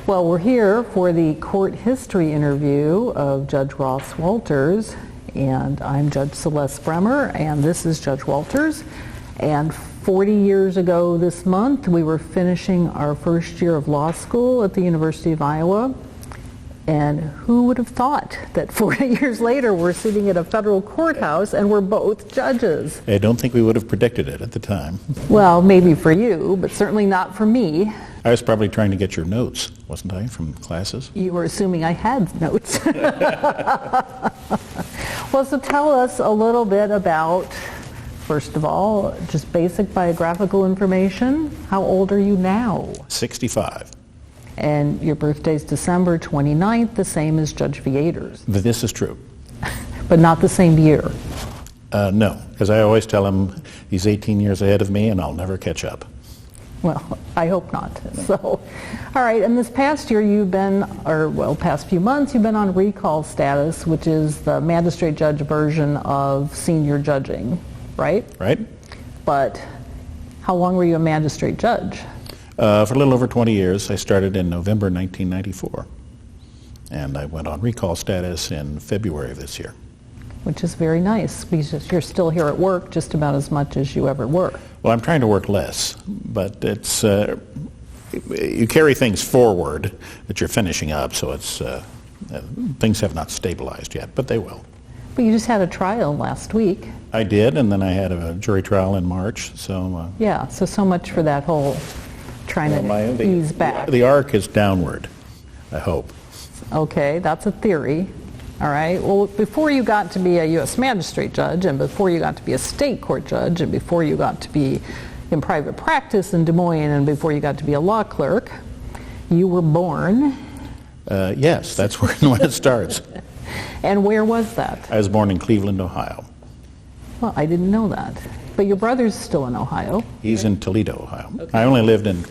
Well, we're here for the court history interview of Judge Ross Walters, and I'm Judge Celeste Bremer, and this is Judge Walters. And 40 years ago this month, we were finishing our first year of law school at the University of Iowa. And who would have thought that 40 years later we're sitting at a federal courthouse and we're both judges? I don't think we would have predicted it at the time. Well, maybe for you, but certainly not for me. I was probably trying to get your notes, wasn't I, from classes? You were assuming I had notes. Well, so tell us a little bit about, first of all, just basic biographical information. How old are you now? 65. And your birthday's December 29th, the same as Judge Viator's. This is true. But not the same year. No, because I always tell him he's 18 years ahead of me and I'll never catch up. Well, I hope not. So, all right, and this past year you've been, past few months, you've been on recall status, which is the magistrate judge version of senior judging, right? Right. But how long were you a magistrate judge? For a little over 20 years. I started in November 1994, and I went on recall status in February of this year. Which is very nice, because you're still here at work just about as much as you ever were. Well, I'm trying to work less, but it's you carry things forward that you're finishing up, so it's things have not stabilized yet, but they will. But you just had a trial last week. I did, and then I had a jury trial in March, so... yeah, so much for that whole trying to ease back. The arc is downward, I hope. Okay, that's a theory. All right, well, before you got to be a U.S. magistrate judge, and before you got to be a state court judge, and before you got to be in private practice in Des Moines, and before you got to be a law clerk, you were born. Yes, that's when it starts. And where was that? I was born in Cleveland, Ohio. Well, I didn't know that. But your brother's still in Ohio. He's in Toledo, Ohio. Okay. I only lived in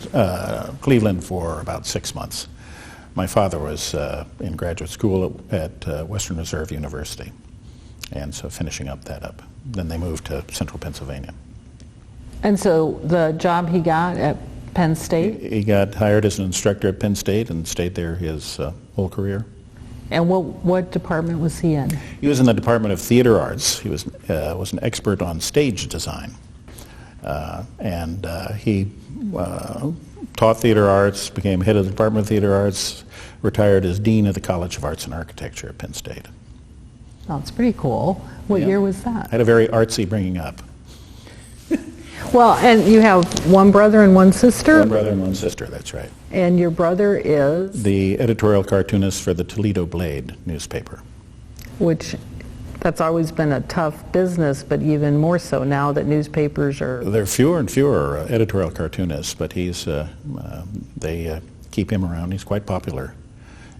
Cleveland for about 6 months. My father was in graduate school at Western Reserve University, and so finishing up. Then they moved to central Pennsylvania. And so the job he got at Penn State? He got hired as an instructor at Penn State and stayed there his whole career. And what department was he in? He was in the Department of Theater Arts. He was an expert on stage design. He taught theater arts, became head of the Department of Theater Arts, retired as Dean of the College of Arts and Architecture at Penn State. Oh, that's pretty cool. What year was that? I had a very artsy bringing up. Well, and you have one brother and one sister? One brother and one sister, that's right. And your brother is? The editorial cartoonist for the Toledo Blade newspaper. Which, that's always been a tough business, but even more so now that newspapers are... There are fewer and fewer editorial cartoonists, but they keep him around. He's quite popular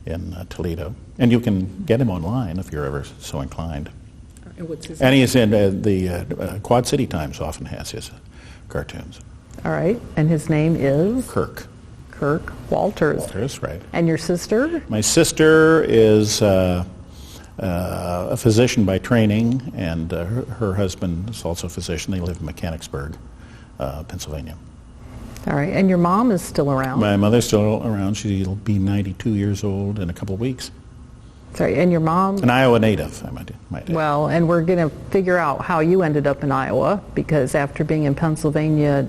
in Toledo. And you can get him online if you're ever so inclined. And what's his name? And he's in the Quad City Times often has his cartoons. All right. And his name is? Kirk. Kirk Walters. Walters, right. And your sister? My sister is a physician by training, and her husband is also a physician. They live in Mechanicsburg, Pennsylvania. All right. And your mom is still around? My mother's still around. She'll be 92 years old in a couple of weeks. Sorry, and your mom? An Iowa native, I might add. Well, and we're going to figure out how you ended up in Iowa, because after being in Pennsylvania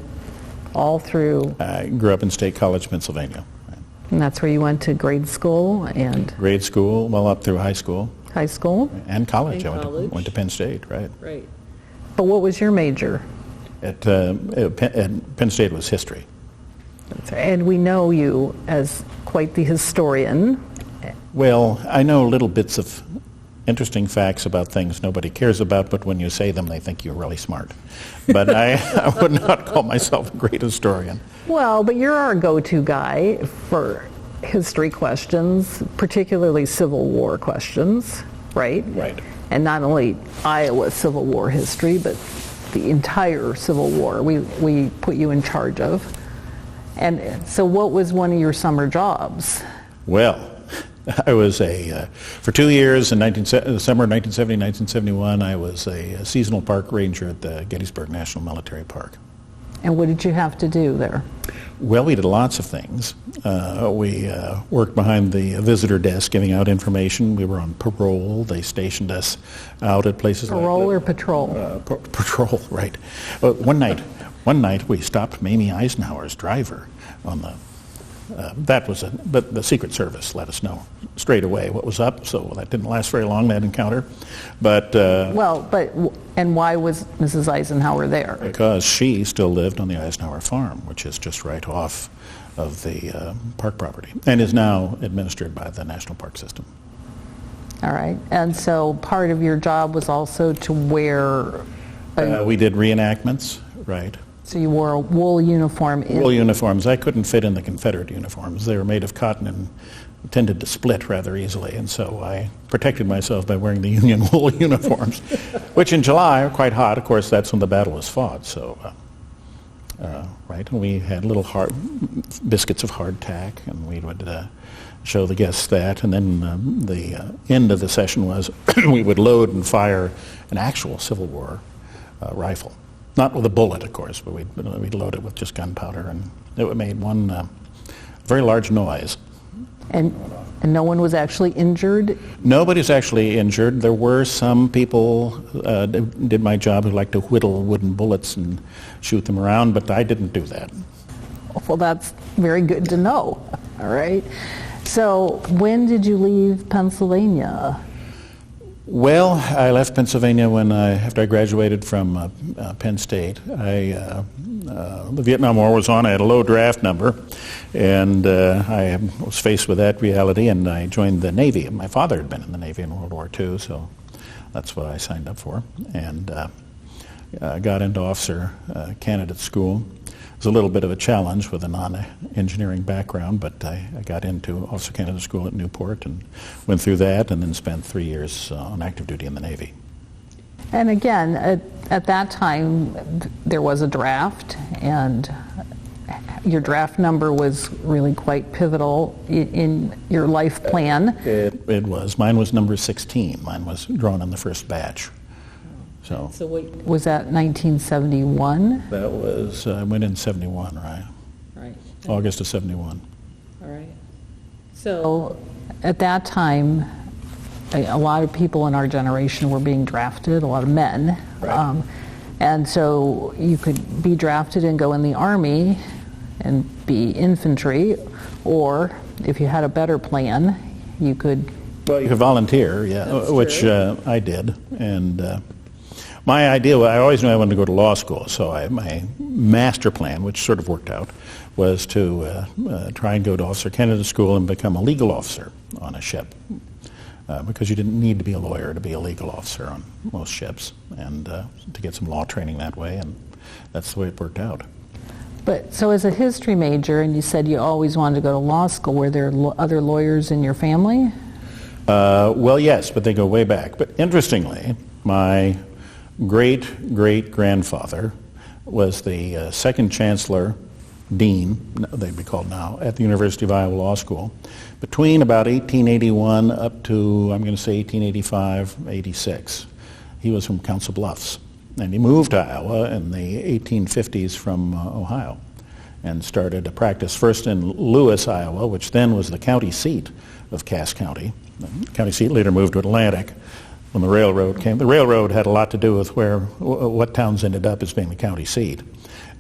all through... I grew up in State College, Pennsylvania. Right. And that's where you went to grade school and... Grade school, well, up through high school. High school? And college. Went to Penn State, right. Right. But what was your major? At Penn State was history. That's right. And we know you as quite the historian. Well, I know little bits of interesting facts about things nobody cares about, but when you say them, they think you're really smart. But I would not call myself a great historian. Well, but you're our go-to guy for history questions, particularly Civil War questions, right? Right. And not only Iowa Civil War history, but the entire Civil War we put you in charge of. And so what was one of your summer jobs? Well, I was for 2 years in the summer of 1970, 1971, I was a seasonal park ranger at the Gettysburg National Military Park. And what did you have to do there? Well, we did lots of things. We worked behind the visitor desk giving out information. We were on parole. They stationed us out at places like... Parole or patrol? Patrol, right. One night we stopped Mamie Eisenhower's driver on the... but the Secret Service let us know straight away what was up, so that didn't last very long, that encounter. But... and why was Mrs. Eisenhower there? Because she still lived on the Eisenhower farm, which is just right off of the park property, and is now administered by the National Park System. All right. And so part of your job was also to wear... we did reenactments, right. So you wore a wool uniform. Wool uniforms. I couldn't fit in the Confederate uniforms. They were made of cotton and tended to split rather easily, and so I protected myself by wearing the Union wool uniforms, which in July are quite hot. Of course, that's when the battle was fought, so... right, and we had little biscuits of hardtack, and we would show the guests that, and then the end of the session was we would load and fire an actual Civil War rifle. Not with a bullet, of course, but we'd load it with just gunpowder, and it made one very large noise. And no one was actually injured? Nobody's actually injured. There were some people did my job who liked to whittle wooden bullets and shoot them around, but I didn't do that. Well, that's very good to know. All right. So when did you leave Pennsylvania? Well, I left Pennsylvania after I graduated from Penn State. The Vietnam War was on. I had a low draft number, and I was faced with that reality, and I joined the Navy. My father had been in the Navy in World War II, so that's what I signed up for, and got into officer candidate school. It was a little bit of a challenge with a non-engineering background, but I got into officer candidate school at Newport and went through that, and then spent 3 years on active duty in the Navy. And again, at that time, there was a draft, and your draft number was really quite pivotal in your life plan. It was. Mine was number 16. Mine was drawn in the first batch. So was that 1971? That was, I went in 71, right? Right. August of 71. All right. So at that time, a lot of people in our generation were being drafted, a lot of men. Right. And so you could be drafted and go in the Army and be infantry, or if you had a better plan, you could... Well, you could volunteer, yeah, which I did. And my idea, I always knew I wanted to go to law school, so my master plan, which sort of worked out, was to try and go to officer candidate school and become a legal officer on a ship. Because you didn't need to be a lawyer to be a legal officer on most ships, and to get some law training that way, and that's the way it worked out. But so as a history major, and you said you always wanted to go to law school, were there other lawyers in your family? Well, yes, but they go way back. But interestingly, my great-great-grandfather was the second chancellor, dean, they'd be called now, at the University of Iowa Law School between about 1881 up to, I'm going to say 1885, 86. He was from Council Bluffs, and he moved to Iowa in the 1850s from Ohio and started a practice first in Lewis, Iowa, which then was the county seat of Cass County. The county seat later moved to Atlantic when the railroad came. The railroad had a lot to do with what towns ended up as being the county seat.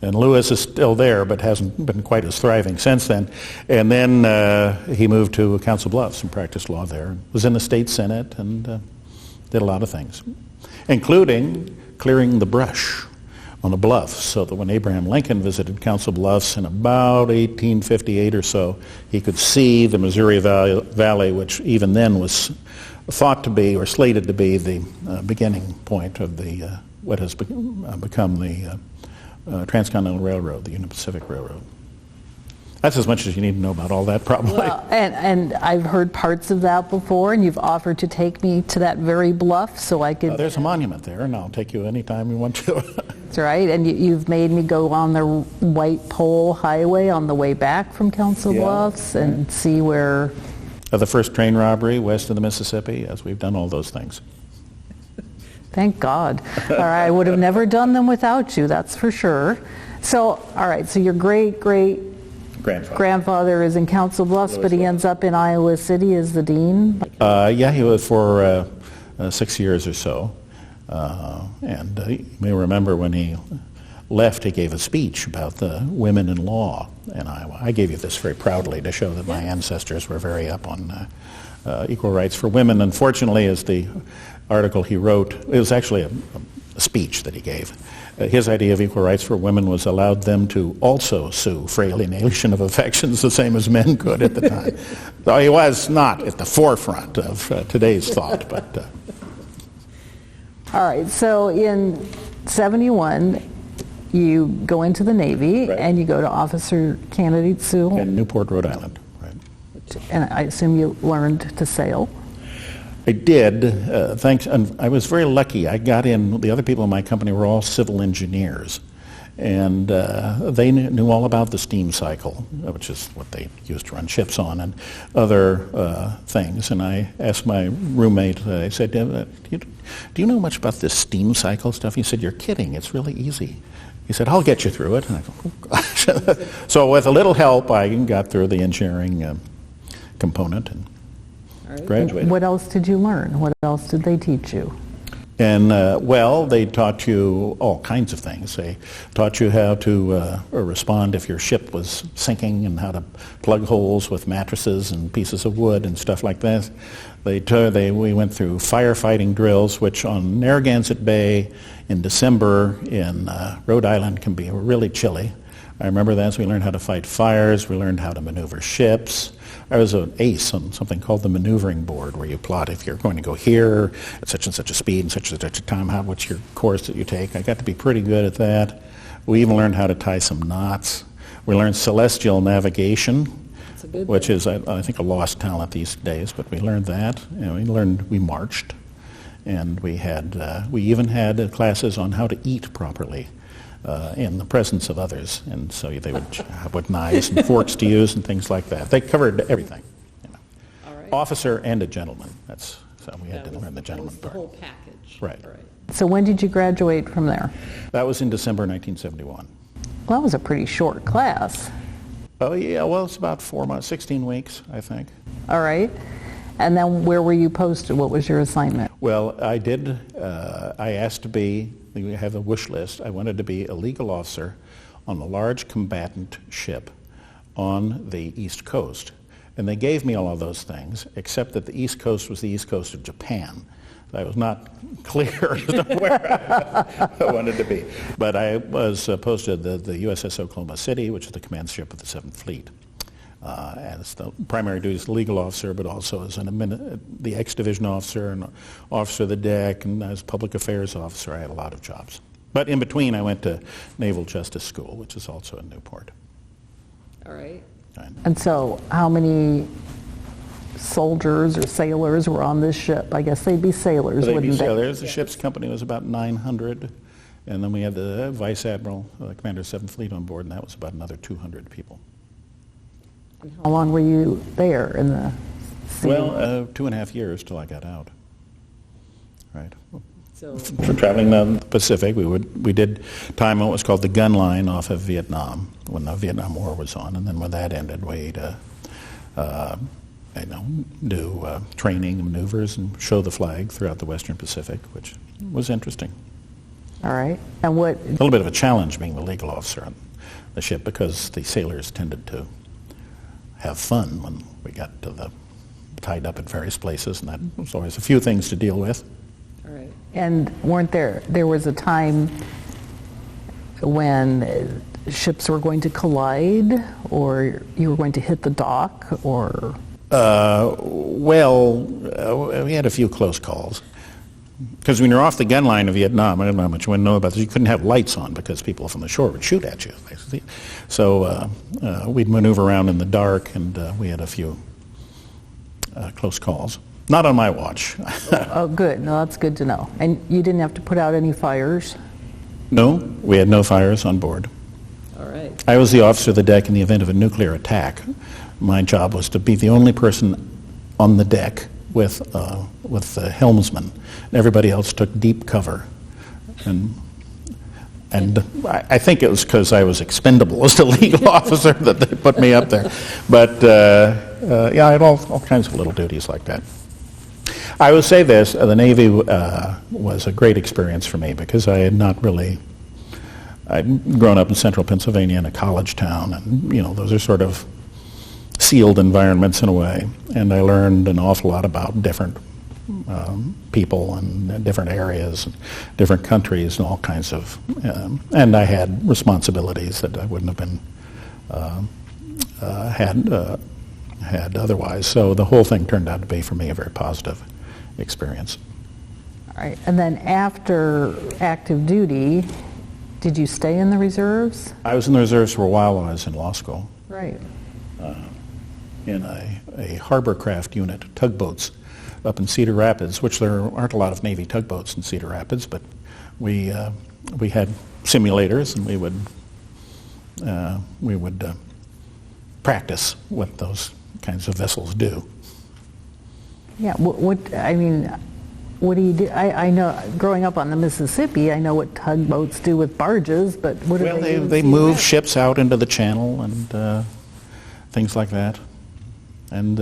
And Lewis is still there, but hasn't been quite as thriving since then. And then he moved to Council Bluffs and practiced law there. Was in the state senate and did a lot of things, including clearing the brush on the bluffs, so that when Abraham Lincoln visited Council Bluffs in about 1858 or so, he could see the Missouri Valley, which even then was thought to be or slated to be the beginning point of the what has become the Transcontinental Railroad, the Union Pacific Railroad. That's as much as you need to know about all that, probably. Well, and I've heard parts of that before, and you've offered to take me to that very bluff so I could... There's a monument there, and I'll take you anytime you want to. That's right, and you've made me go on the White Pole Highway on the way back from Council Bluffs and see where... The first train robbery west of the Mississippi, yes, we've done all those things. Thank God. All right, I would have never done them without you, that's for sure. So, all right, so your great-great-grandfather Grandfather. is in Council Bluffs, but he Louisville. ends up in Iowa City as the dean? Yeah, he was for 6 years or so. And you may remember when he left, he gave a speech about the women in law in Iowa. I gave you this very proudly to show that my ancestors were very up on equal rights for women. Unfortunately, as the article he wrote, it was actually a speech that he gave. His idea of equal rights for women was allowed them to also sue for alienation of affections the same as men could at the time. Though he was not at the forefront of today's thought, but... All right, so in 71, you go into the Navy, Right. and you go to Officer Candidate School, in Newport, Rhode Island. Right. and I assume you learned to sail. I did, thanks, and I was very lucky. I got in, the other people in my company were all civil engineers, and they knew all about the steam cycle, which is what they used to run ships on, and other things. And I asked my roommate, I said, do you know much about this steam cycle stuff? He said, you're kidding, it's really easy. He said, I'll get you through it. And I go, oh, gosh. So with a little help, I got through the engineering component and graduated. What else did you learn? What else did they teach you? And, well, they taught you all kinds of things. They taught you how to respond if your ship was sinking and how to plug holes with mattresses and pieces of wood and stuff like that. We went through firefighting drills, which on Narragansett Bay in December in Rhode Island can be really chilly. I remember that. So we learned how to fight fires. We learned how to maneuver ships. I was an ace on something called the maneuvering board, where you plot if you're going to go here at such and such a speed and such a time, what's your course that you take. I got to be pretty good at that. We even learned how to tie some knots. We learned celestial navigation, which is, I think, a lost talent these days, but we learned that. We marched, and we even had classes on how to eat properly. In the presence of others, and so they would have what knives and forks to use and things like that. They covered everything. All right. Officer and a gentleman. So we had to learn the gentleman the part. whole package. Right. So when did you graduate from there? That was in December 1971. Well, that was a pretty short class. Oh yeah, well it's about 4 months, 16 weeks, I think. All right. And then where were you posted? What was your assignment? Well, I did. I asked to be. We have a wish list. I wanted to be a legal officer on a large combatant ship on the East Coast. And they gave me all of those things, except that the East Coast was the East Coast of Japan. I was not clear as to where I wanted to be. But I was posted at the USS Oklahoma City, which is the command ship of the 7th Fleet. As the primary duty as legal officer, but also as the ex-division officer and officer of the deck, and as public affairs officer. I had a lot of jobs. But in between, I went to Naval Justice School, which is also in Newport. All right. And so how many soldiers or sailors were on this ship? I guess they'd be sailors, They'd wouldn't be they? sailors. The ship's company was about 900, and then we had the Vice Admiral, Commander of 7th Fleet on board, and that was about another 200 people. How long were you there in the sea? Well, 2.5 years till I got out. Right. So For traveling the Pacific, we did time on what was called the gun line off of Vietnam when the Vietnam War was on, and then when that ended, we'd do training and maneuvers and show the flag throughout the Western Pacific, which was interesting. All right. And what? A little bit of a challenge being the legal officer on the ship because the sailors tended to have fun when we got to the tied up at various places, and that was always a few things to deal with. all right. And weren't there was a time when ships were going to collide, or you were going to hit the dock, or? We had a few close calls. Because when you're off the gun line of Vietnam, I don't know how much you want to know about this, you couldn't have lights on because people from the shore would shoot at you. So we'd maneuver around in the dark, and we had a few close calls. Not on my watch. Oh, good. No, that's good to know. And you didn't have to put out any fires? No, we had no fires on board. All right. I was the officer of the deck in the event of a nuclear attack. My job was to be the only person on the deck with the helmsman. Everybody else took deep cover. And And I think it was because I was expendable as a legal officer that they put me up there. But yeah, I had all kinds of little duties like that. I would say this, the Navy was a great experience for me because I had not really, I'd grown up in central Pennsylvania in a college town, and those are sort of sealed environments in a way, and I learned an awful lot about different people and different areas, and different countries, and all kinds of, and I had responsibilities that I wouldn't have been had otherwise. So the whole thing turned out to be, for me, a very positive experience. All right, and then after active duty, did you stay in the reserves? I was in the reserves for a while when I was in law school. Right. In a harbor craft unit, tugboats, up in Cedar Rapids, which there aren't a lot of Navy tugboats in Cedar Rapids, but we had simulators, and we would practice what those kinds of vessels do. Yeah. What do you do? I know, growing up on the Mississippi, I know what tugboats do with barges, but what do they do? They move ships out into the channel and things like that. And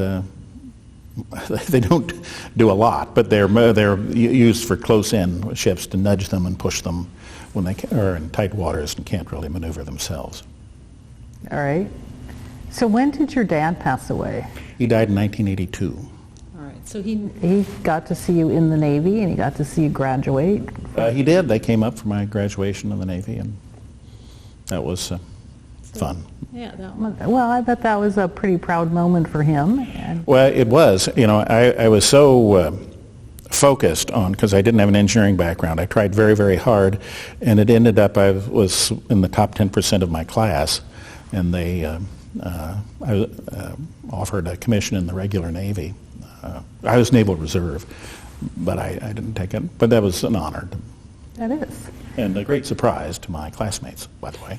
they don't do a lot, but they're used for close-in ships to nudge them and push them when they are in tight waters and can't really maneuver themselves. All right. So when did your dad pass away? He died in 1982. All right, so he got to see you in the Navy, and he got to see you graduate. He did. They came up for my graduation in the Navy, and that was fun. Yeah, that Well, I bet that was a pretty proud moment for him. Well, it was. I was so focused on, because I didn't have an engineering background. I tried very, very hard, and it ended up I was in the top 10% of my class, and they I offered a commission in the regular Navy. I was Naval Reserve, but I didn't take it. But that was an honor. That is. And a great surprise to my classmates, by the way.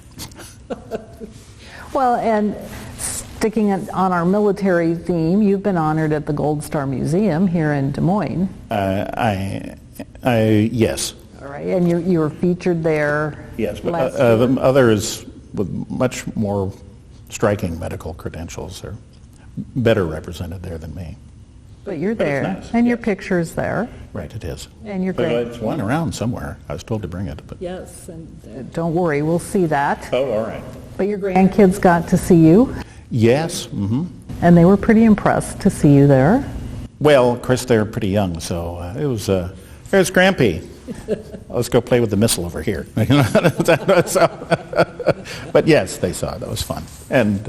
Well, and sticking on our military theme, you've been honored at the Gold Star Museum here in Des Moines. Yes. All right, and you were featured there. Yes, but last year. the others with much more striking medical credentials are better represented there than me. But you're But it's there, nice, and your yes. picture's there, Right, it is. and you're But great. it's one around somewhere. I was told to bring it, but yes, and Don't worry, we'll see that. oh, all right. But your grandkids got to see you, Yes. Mm-hmm. and they were pretty impressed to see you there. Well, of course, they're pretty young, so it was. There's Grampy. Let's go play with the missile over here. But yes, they saw it. That was fun, and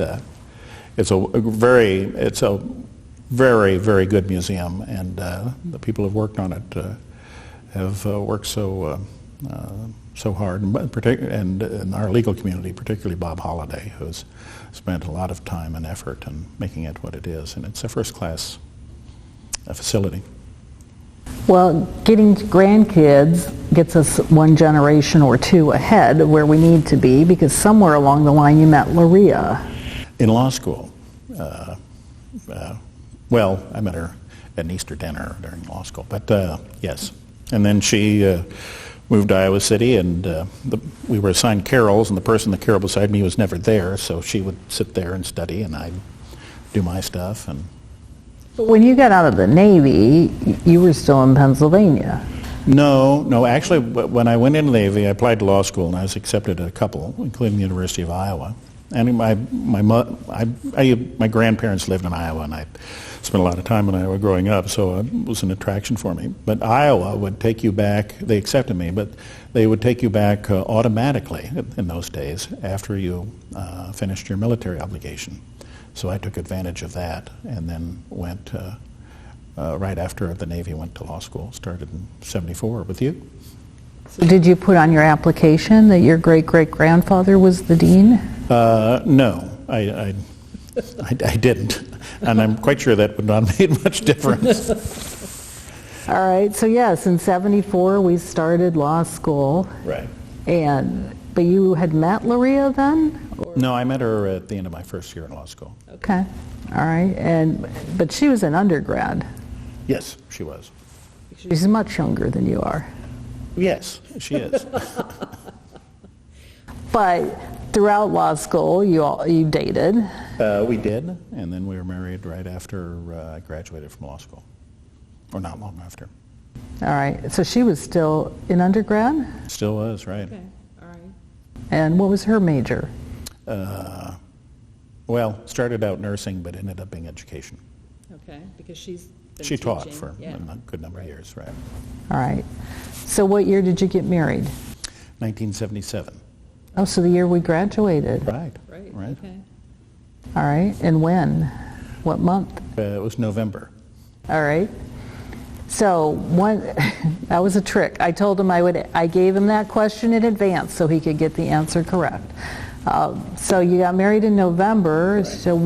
it's a very, very good museum, and the people who have worked on it have worked so hard, and in our legal community, particularly Bob Holliday, who's spent a lot of time and effort in making it what it is, and it's a first-class facility. Well, getting grandkids gets us one generation or two ahead of where we need to be, because somewhere along the line you met Laria. In law school. Well, I met her at an Easter dinner during law school, but yes. And then she moved to Iowa City, and we were assigned carols, and the person in the carol beside me was never there, so she would sit there and study, and I'd do my stuff. But when you got out of the Navy, you were still in Pennsylvania. No, actually, when I went into the Navy, I applied to law school, and I was accepted at a couple, including the University of Iowa. And my grandparents lived in Iowa, and I spent a lot of time in Iowa growing up, so it was an attraction for me. But Iowa would take you back. They accepted me, but they would take you back automatically in those days after you finished your military obligation. So I took advantage of that, and then went right after the Navy, went to law school. Started in '74 with you. So did you put on your application that your great-great-grandfather was the dean? No, I didn't, and I'm quite sure that would not have made much difference. All right, so yes, in '74 we started law school. Right. But you had met Laria then? No, I met her at the end of my first year in law school. Okay, all right, but she was an undergrad. Yes, she was. She's much younger than you are. Yes, she is. But throughout law school, you dated. We did, and then we were married right after I graduated from law school, or not long after. All right. So she was still in undergrad? Still was, right. Okay, all right. And what was her major? Well, started out nursing, but ended up being education. Okay, because she's been She taught teaching. for Yeah. a good number of years, right. All right. So what year did you get married? 1977. Oh, so the year we graduated. Right. Right, okay. All right. And when? What month? It was November. All right. So that was a trick. I told him I gave him that question in advance so he could get the answer correct. So you got married in November. Right. So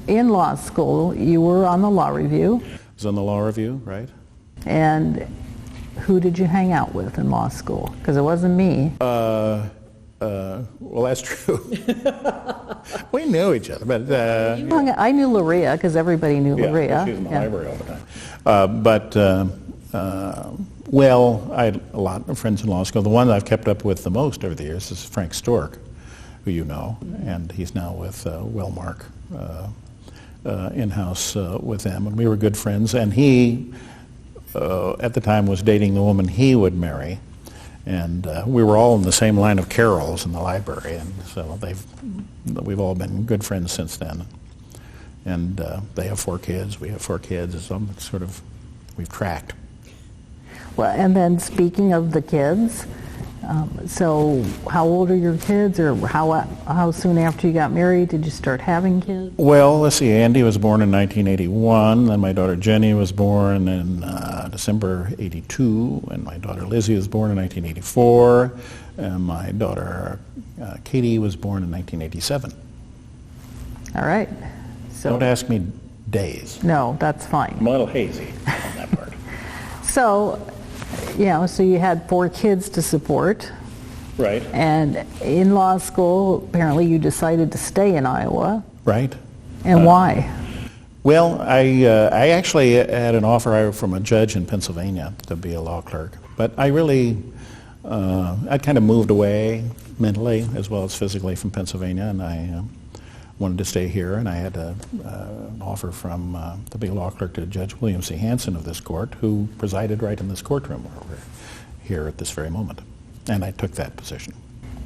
in law school, you were on the law review. I was on the law review, right. And who did you hang out with in law school? Because it wasn't me. Well, that's true. We knew each other, but I knew Luria because everybody knew Luria. She was in the library all the time. Well, I had a lot of friends in law school. The one I've kept up with the most over the years is Frank Stork, who you know, and he's now with Wellmark in-house with them, and we were good friends. And he, at the time, was dating the woman he would marry. And we were all in the same line of Carols in the library, and so we've all been good friends since then. And they have 4 kids, we have 4 kids. It's sort of, we've tracked. Well, and then speaking of the kids, so how old are your kids, or how soon after you got married did you start having kids? Well, let's see, Andy was born in 1981, then my daughter Jenny was born in December 82, and my daughter Lizzie was born in 1984, and my daughter Katie was born in 1987. All right. So don't ask me days. No, that's fine. I'm a little hazy on that part. So, so you had 4 kids to support. Right. And in law school, apparently you decided to stay in Iowa. Right. And why? Well, I actually had an offer from a judge in Pennsylvania to be a law clerk, but I really, I'd kind of moved away mentally as well as physically from Pennsylvania, and I wanted to stay here, and I had an offer to be a law clerk to Judge William C. Hansen of this court, who presided right in this courtroom where we're here at this very moment, and I took that position.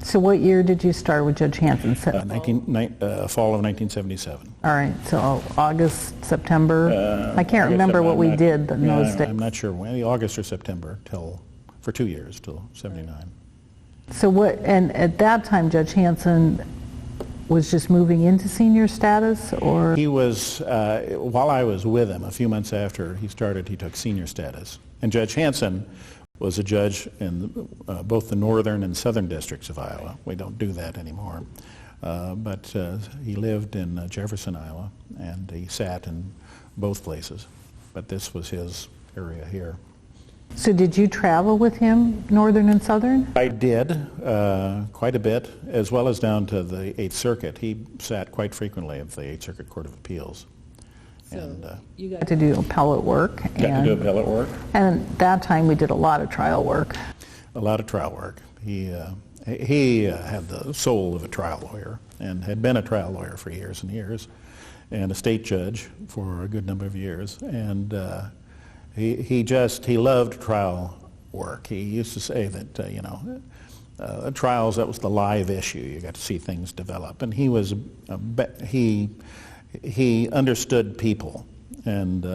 So what year did you start with Judge Hansen? Fall of 1977. All right, so August, September? I can't remember what we did in those days. I'm not sure when, August or September, for 2 years, till 79. So and at that time, Judge Hansen was just moving into senior status, or? He was, while I was with him, a few months after he started, he took senior status. And Judge Hansen was a judge in both the northern and southern districts of Iowa. We don't do that anymore. But he lived in Jefferson, Iowa, and he sat in both places. But this was his area here. So did you travel with him, northern and southern? I did, quite a bit, as well as down to the 8th Circuit. He sat quite frequently at the 8th Circuit Court of Appeals. So and you got to do appellate work. Got to do appellate work. And at that time we did a lot of trial work. A lot of trial work. He had the soul of a trial lawyer and had been a trial lawyer for years and years, and a state judge for a good number of years. And he loved trial work. He used to say that trials, that was the live issue. You got to see things develop, and he understood people and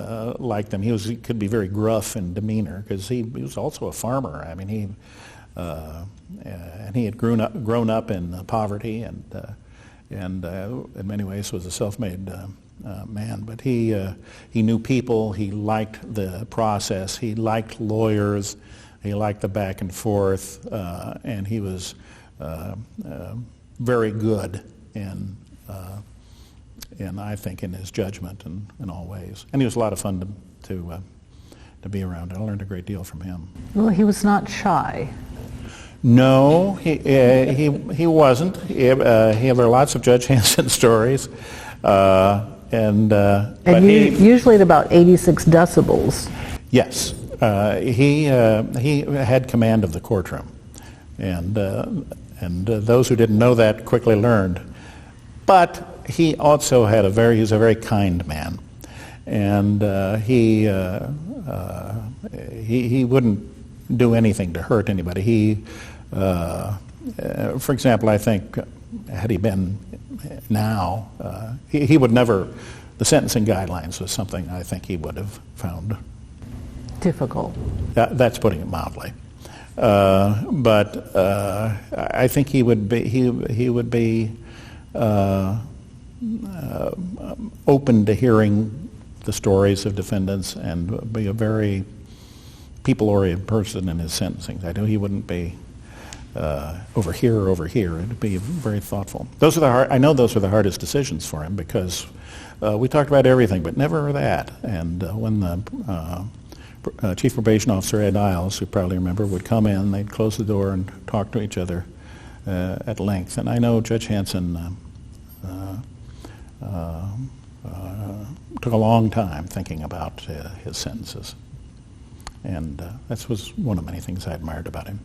liked them. He could be very gruff in demeanor because he was also a farmer. I mean, and he had grown up in poverty and in many ways was a self-made man. But he knew people. He liked the process. He liked lawyers. He liked the back and forth, and he was very good in I think in his judgment in all ways. And he was a lot of fun to be around. I learned a great deal from him. Well, he was not shy. No, he wasn't. There were lots of Judge Hansen stories, usually at about 86 decibels. Yes, he had command of the courtroom, and And those who didn't know that quickly learned. But he also had he was a very kind man. And he wouldn't do anything to hurt anybody. For example, I think, had he been now, he would never, the sentencing guidelines was something I think he would have found difficult. That's putting it mildly. But I think he would be open to hearing the stories of defendants and be a very people-oriented person in his sentencing. I know he wouldn't be over here or over here. It'd be very thoughtful. I know those were the hardest decisions for him because we talked about everything, but never that. And when the Chief Probation Officer Ed Isles, who probably remember, would come in, they'd close the door and talk to each other at length. And I know Judge Hanson took a long time thinking about his sentences. And that was one of many things I admired about him.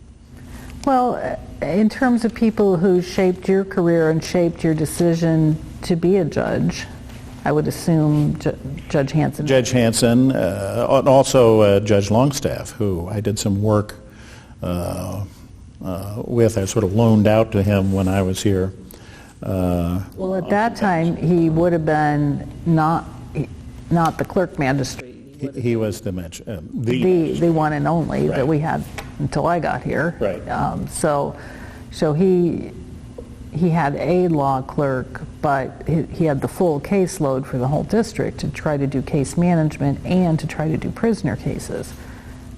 Well, in terms of people who shaped your career and shaped your decision to be a judge, I would assume Judge Hanson. Judge Hanson, and also Judge Longstaff, who I did some work with. I sort of loaned out to him when I was here. Well, at that time, he would have been not the clerk magistrate. He was the one and only right. that we had until I got here. Right. So he had a law clerk, but he had the full caseload for the whole district to try to do case management and to try to do prisoner cases.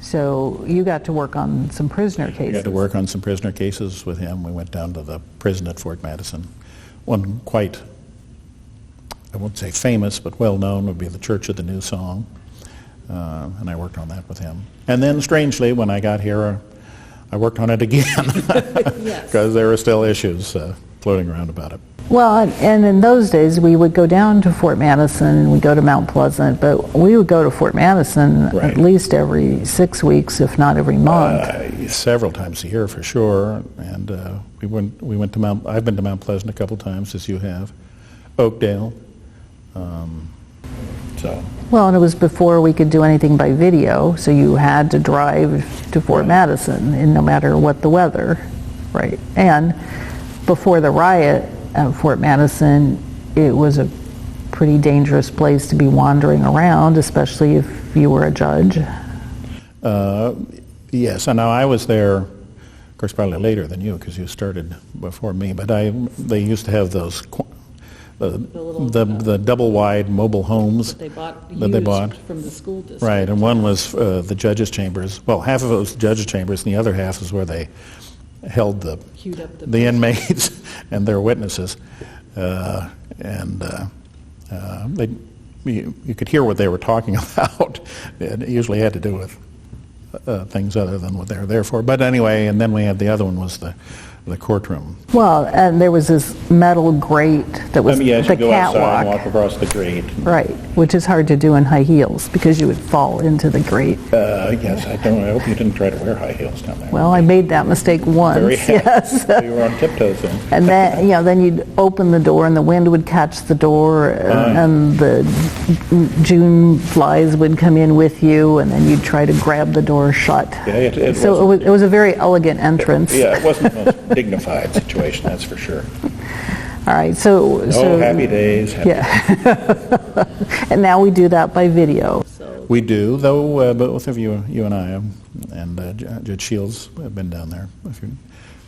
So you got to work on some prisoner cases. I got to work on some prisoner cases with him. We went down to the prison at Fort Madison. One quite, I won't say famous, but well-known would be the Church of the New Song. And I worked on that with him. And then, strangely, when I got here, I worked on it again because there were still issues floating around about it. Well, and in those days, we would go down to Fort Madison and we'd go to Mount Pleasant, but we would go to Fort Madison right. at least every 6 weeks, if not every month. Several times a year for sure. And we went to I've been to Mount Pleasant a couple times, as you have. Oakdale. Well, and it was before we could do anything by video, so you had to drive to Fort Madison, and no matter what the weather, right? And before the riot at Fort Madison, it was a pretty dangerous place to be wandering around, especially if you were a judge. Yes, and now I was there, of course, probably later than you, because you started before me. But they used to have those. The double-wide mobile homes that they bought from the school district. Right, and one was the judges' chambers. Well, half of it was judges' chambers, and the other half is where they held the inmates and their witnesses. You could hear what they were talking about. It usually had to do with things other than what they were there for. But anyway, and then we had the other one was the courtroom. Well, and there was this metal grate that was yes, the you go catwalk. outside and walk across the grate. Right, which is hard to do in high heels because you would fall into the grate. Yes, I hope you didn't try to wear high heels down there. Well, I made that mistake once. Yes. You were on tiptoes then. And then you'd open the door and the wind would catch the door and the June flies would come in with you and then you'd try to grab the door shut. Yeah, it was a very elegant entrance. It wasn't the most dignified situation, that's for sure. All right, so happy days. And now we do that by video. We do, though both of you and I, and Judge Shields have been down there a few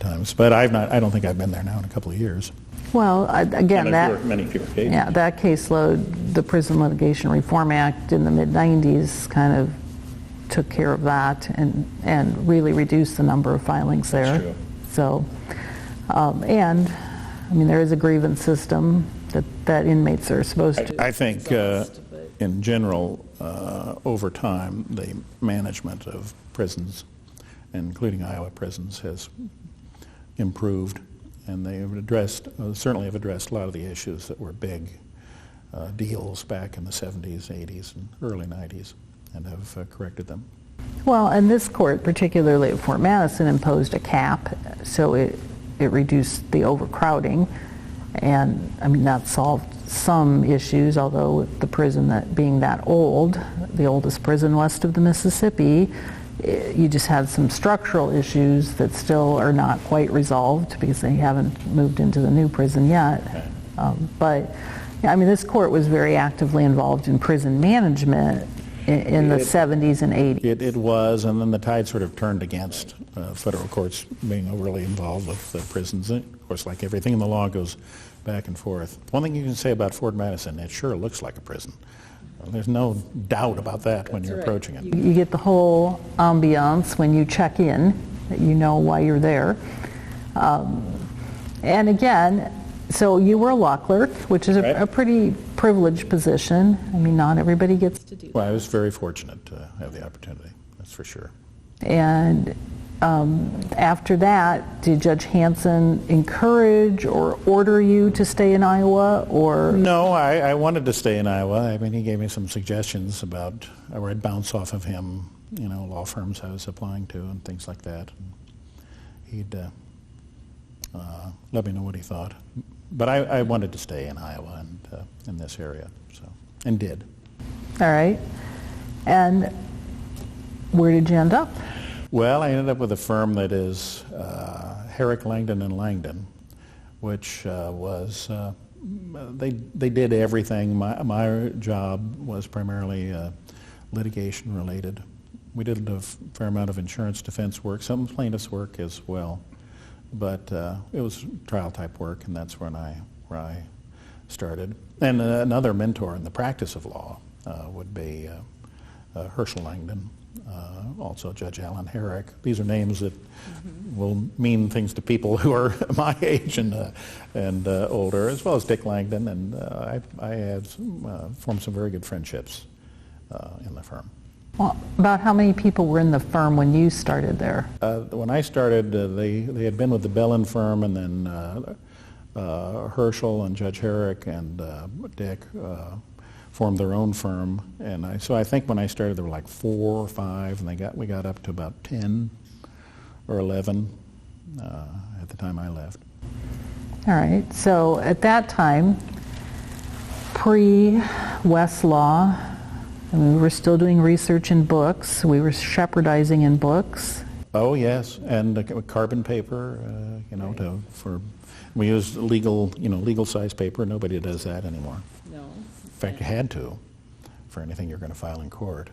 times, but I don't think I've been there now in a couple of years. Well, again, many fewer cases. Yeah, that caseload, the Prison Litigation Reform Act in the mid-90s kind of took care of that and really reduced the number of filings there. That's true. So, and I mean, there is a grievance system that inmates are supposed to. I think, in general, over time, the management of prisons, including Iowa prisons, has improved, and they have certainly have addressed a lot of the issues that were big deals back in the 70s, 80s, and early 90s, and have corrected them. Well, and this court, particularly at Fort Madison, imposed a cap, so it reduced the overcrowding, and I mean that solved some issues, although with the prison that being that old, the oldest prison west of the Mississippi, you just had some structural issues that still are not quite resolved because they haven't moved into the new prison yet. But I mean, this court was very actively involved in prison management in the 70s and 80s. It was, and then the tide sort of turned against federal courts being overly involved with the prisons. And of course, like everything in the law goes back and forth. One thing you can say about Fort Madison, it sure looks like a prison. There's no doubt about that when you're approaching it. You get the whole ambiance when you check in, that you know why you're there. And again, so you were a law clerk, which is a pretty privileged position. I mean, not everybody gets to do that. Well, I was very fortunate to have the opportunity, that's for sure. And after that, did Judge Hanson encourage or order you to stay in Iowa, or? No, I wanted to stay in Iowa. I mean, he gave me some suggestions about where I'd bounce off of him, you know, law firms I was applying to and things like that. And he'd let me know what he thought. But I wanted to stay in Iowa and in this area, and did. All right. And where did you end up? Well, I ended up with a firm that is Herrick, Langdon, and Langdon, which was, they did everything. My job was primarily litigation related. We did a fair amount of insurance defense work, some plaintiff's work as well. But it was trial type work, and that's where I started. And another mentor in the practice of law would be Herschel Langdon, also Judge Alan Herrick. These are names that will mean things to people who are my age and older, as well as Dick Langdon. And I had formed some very good friendships in the firm. Well, about how many people were in the firm when you started there? When I started, they had been with the Bellin firm, and then Herschel and Judge Herrick and Dick formed their own firm. And so I think when I started, there were like 4 or 5, and we got up to about 10 or 11 at the time I left. All right. So at that time, pre-Westlaw, I mean, we were still doing research in books. We were shepherdizing in books. Oh yes, and carbon paper. We used legal size paper. Nobody does that anymore. No. In fact, you had to for anything you're going to file in court.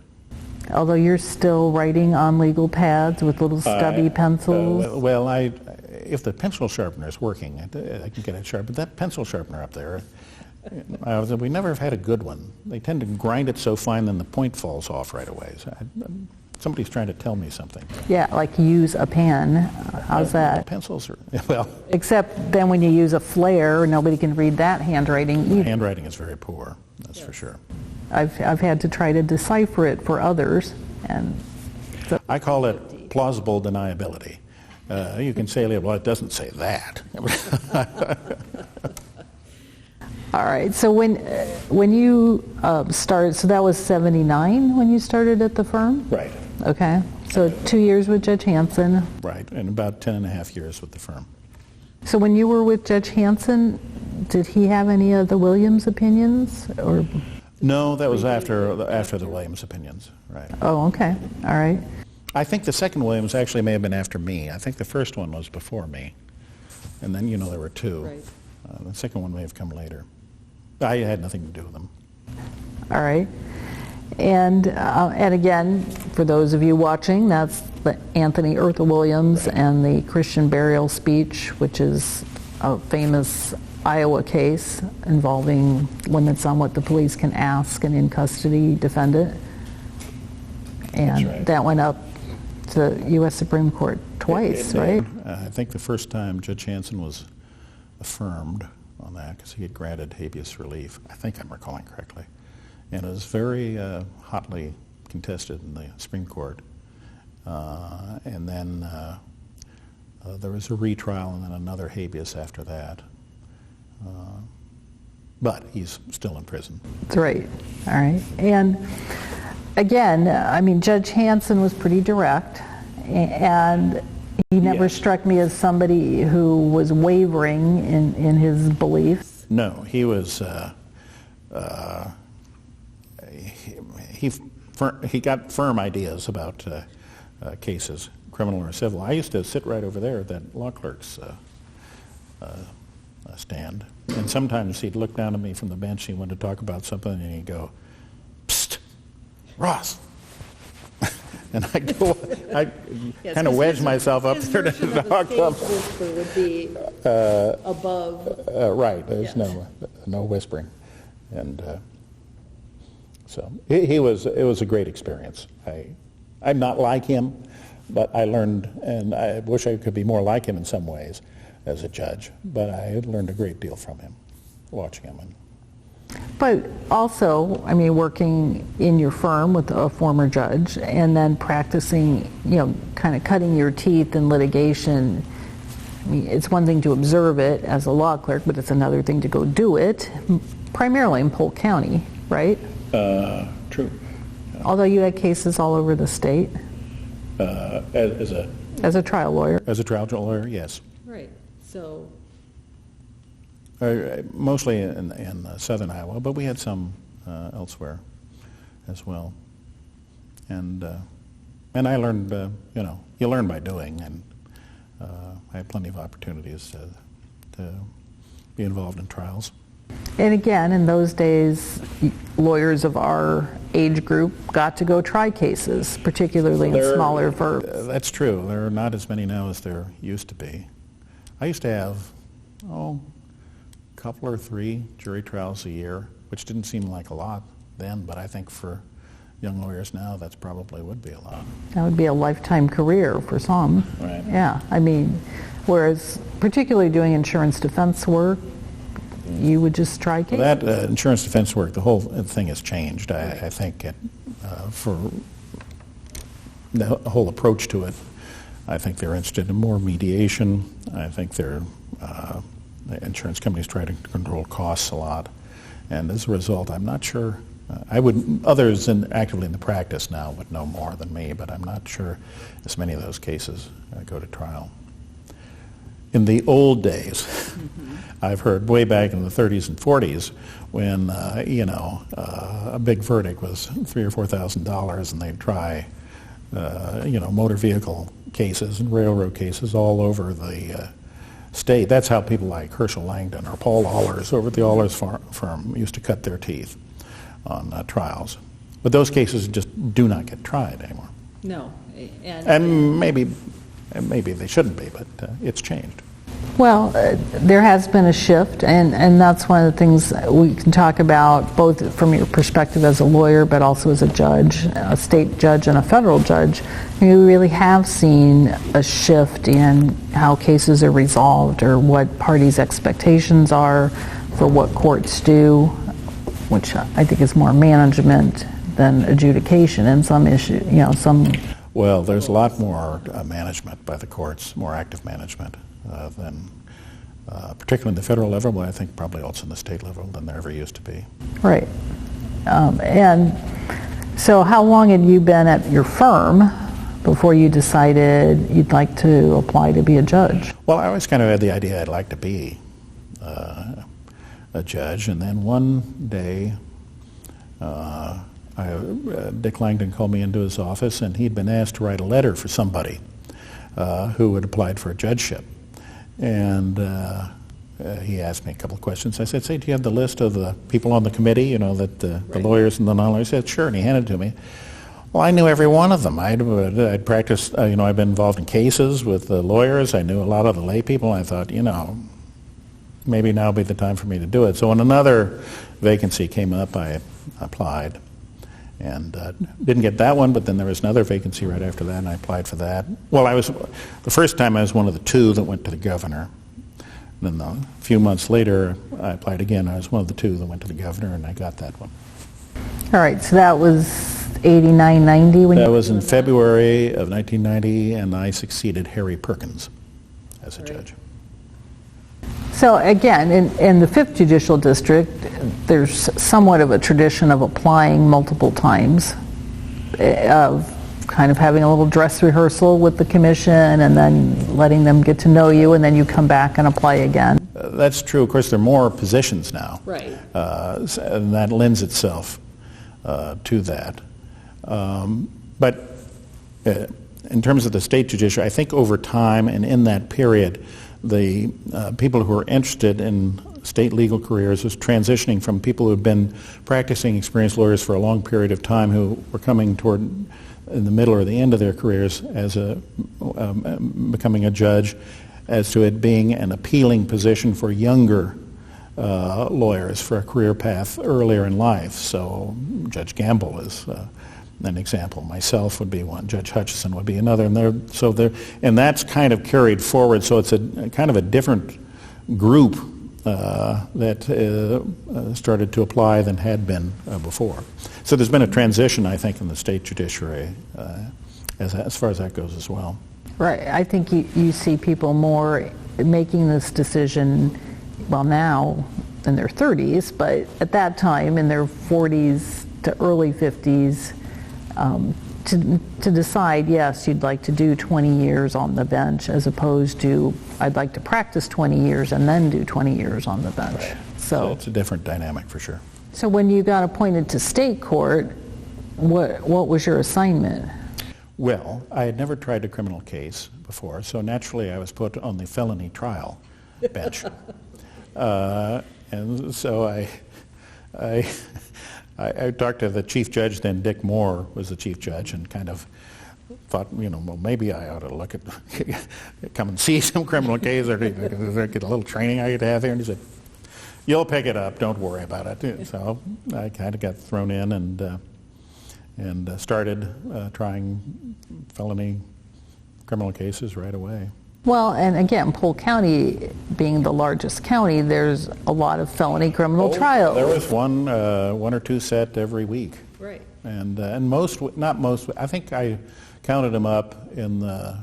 Although you're still writing on legal pads with little stubby pencils. If the pencil sharpener is working, I can get it sharp. But that pencil sharpener up there. We never have had a good one. They tend to grind it so fine then the point falls off right away. So somebody's trying to tell me something. Yeah, like use a pen. How's that? Pencils are, well. Except then when you use a flare, nobody can read that handwriting either. Handwriting is very poor, that's for sure. I've had to try to decipher it for others. And so I call it plausible deniability. You can say, well, it doesn't say that. All right, so when you started, so that was 79 when you started at the firm? Right. Okay, so 2 years with Judge Hanson. Right, and about 10 and a half years with the firm. So when you were with Judge Hanson, did he have any of the Williams opinions? Or? No, that was after the Williams opinions, right. Oh, okay, all right. I think the second Williams actually may have been after me. I think the first one was before me. And then, there were 2. Right. The second one may have come later. I had nothing to do with them. All right. And again, for those of you watching, that's the Anthony Eartha Williams and the Christian burial speech, which is a famous Iowa case involving limits on what the police can ask an in-custody defendant. And that went up to the U.S. Supreme Court twice, right? I think the first time Judge Hanson was affirmed on that because he had granted habeas relief. I think I'm recalling correctly. And it was very hotly contested in the Supreme Court. And then there was a retrial and then another habeas after that. But he's still in prison. That's right. All right. And again, I mean, Judge Hanson was pretty direct. And He never Yes. struck me as somebody who was wavering in his beliefs. No, he was. He got firm ideas about cases, criminal or civil. I used to sit right over there at that law clerk's stand, and sometimes he'd look down at me from the bench. He wanted to talk about something, and he'd go, "Psst, Ross." And I Yes, kind of 'cause wedge his- myself up his there to version of a talk to him. stage whisper would be above. Right, there's Yes. no whispering, and so it was a great experience. I'm not like him, but I learned, and I wish I could be more like him in some ways as a judge. But I learned a great deal from him, watching him. But also, I mean, working in your firm with a former judge and then practicing, kind of cutting your teeth in litigation. I mean, it's one thing to observe it as a law clerk, but it's another thing to go do it, primarily in Polk County, right? True. Although you had cases all over the state As as a trial lawyer. a trial lawyer, yes. Right, so, Mostly in southern Iowa, but we had some elsewhere as well. And I learned, you learn by doing, and I had plenty of opportunities to be involved in trials. And again, in those days, lawyers of our age group got to go try cases, particularly in smaller firms. That's true. There are not as many now as there used to be. I used to have, a couple or three jury trials a year, which didn't seem like a lot then, but I think for young lawyers now, that's probably would be a lot. That would be a lifetime career for some. Right. Yeah, I mean, whereas particularly doing insurance defense work, you would just try cases. That insurance defense work, the whole thing has changed. I think for the whole approach to it, I think they're interested in more mediation. I think the insurance companies try to control costs a lot. And as a result, I'm not sure, others actively in the practice now would know more than me, but I'm not sure as many of those cases go to trial. In the old days, I've heard way back in the 30s and 40s when, a big verdict was $3,000 or $4,000 and they'd try, motor vehicle cases and railroad cases all over the state. That's how people like Herschel Langdon or Paul Allers over at the Allers firm used to cut their teeth on trials. But those cases just do not get tried anymore. no. And maybe they shouldn't be, but it's changed. Well, there has been a shift, and that's one of the things we can talk about, both from your perspective as a lawyer, but also as a judge, a state judge and a federal judge. You really have seen a shift in how cases are resolved or what parties' expectations are for what courts do, which I think is more management than adjudication in some issue, Well, there's a lot more management by the courts, more active management than, particularly in the federal level, but I think probably also in the state level than there ever used to be. Right. And so how long had you been at your firm before you decided you'd like to apply to be a judge? Well, I always kind of had the idea I'd like to be a judge, and then one day Dick Langdon called me into his office, and he'd been asked to write a letter for somebody who had applied for a judgeship. And he asked me a couple of questions. I said, do you have the list of the people on the committee, that the lawyers and the non-lawyers? He said, sure, and he handed it to me. Well, I knew every one of them. I'd practiced, I'd been involved in cases with the lawyers. I knew a lot of the lay people. I thought, maybe now would be the time for me to do it. So when another vacancy came up, I applied. And didn't get that one, but then there was another vacancy right after that, and I applied for that. Well, the first time I was one of the two that went to the governor. Then a few months later, I applied again. I was one of the two that went to the governor, and I got that one. All right, so that was 89, 90 when That was in February of 1990, and I succeeded Harry Perkins as a judge. So again, in the 5th Judicial District, there's somewhat of a tradition of applying multiple times, of kind of having a little dress rehearsal with the commission and then letting them get to know you, and then you come back and apply again. That's true. Of course, there are more positions now. Right. And that lends itself to that. But in terms of the state judiciary, I think over time and in that period, the people who are interested in state legal careers is transitioning from people who have been practicing experienced lawyers for a long period of time who were coming toward in the middle or the end of their careers as becoming a judge, as to it being an appealing position for younger lawyers for a career path earlier in life. So Judge Gamble is an example. Myself would be one. Judge Hutchison would be another. And that's kind of carried forward. So it's a kind of a different group that started to apply than had been before. So there's been a transition, I think, in the state judiciary as far as that goes as well. Right. I think you see people more making this decision, well, now in their 30s, but at that time in their 40s to early 50s, to decide, yes, you'd like to do 20 years on the bench, as opposed to, I'd like to practice 20 years and then do 20 years on the bench. Right. So it's a different dynamic for sure. So when you got appointed to state court, what was your assignment? Well, I had never tried a criminal case before, so naturally I was put on the felony trial bench. And so I talked to the chief judge then. Dick Moore was the chief judge, and kind of thought, well, maybe I ought to look at, come and see some criminal case, or get a little training I could have here. And he said, you'll pick it up, don't worry about it. So I kind of got thrown in and started trying felony criminal cases right away. Well, and again, Polk County being the largest county, there's a lot of felony criminal trials. There was one or two set every week. Right. And not most, I think I counted them up in the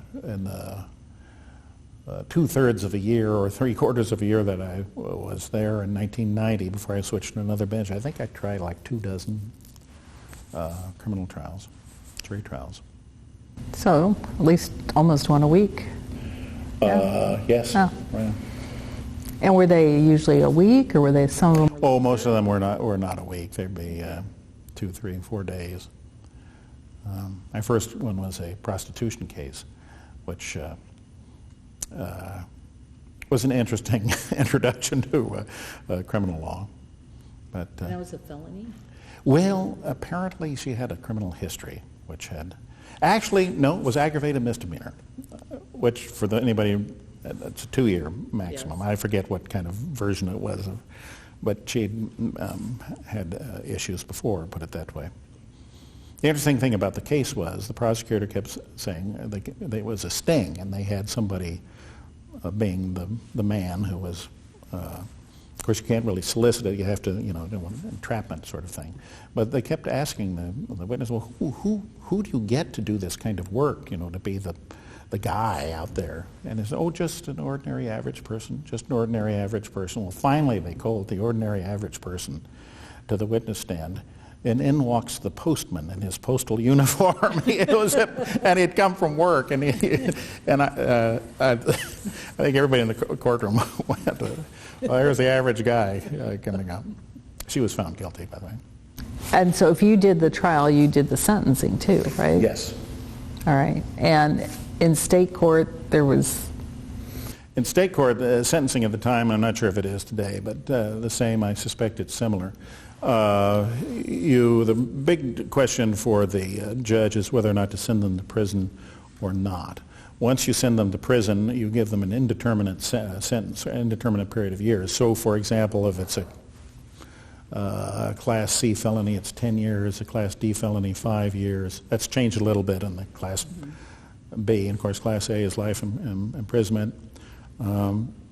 2/3 of a year or 3/4 of a year that I was there in 1990 before I switched to another bench. I think I tried like 24 criminal trials, jury trials. So at least almost one a week. Yes. Oh. Right. And were they usually a week, or were they some of them? Oh, most of them were not a week. They'd be 2, 3, 4 days. My first one was a prostitution case, which was an interesting introduction to criminal law. But And that was a felony? well, apparently she had a criminal history, which had actually no, it was aggravated misdemeanor, which for anybody, it's a 2-year maximum. Yes. I forget what kind of version it was, but she had issues before, put it that way. The interesting thing about the case was the prosecutor kept saying it was a sting, and they had somebody being the man who was. Of course, you can't really solicit it. You have to, do an entrapment sort of thing. But they kept asking the witness, well, who do you get to do this kind of work, to be the guy out there? And they said, oh, just an ordinary average person, just an ordinary average person. Well, finally, they called the ordinary average person to the witness stand. And in walks the postman in his postal uniform. And he'd come from work, and I think everybody in the courtroom went, well, here's the average guy coming up. She was found guilty, by the way. And so if you did the trial, you did the sentencing too, right? Yes. All right. And in state court, there was... In state court, the sentencing at the time, I'm not sure if it is today, but the same, I suspect it's similar. The big question for the judge is whether or not to send them to prison or not. Once you send them to prison, you give them an indeterminate sentence, or indeterminate period of years. So, for example, if it's a Class C felony, it's 10 years. A Class D felony, 5 years. That's changed a little bit in the Class B. And, of course, Class A is life imprisonment.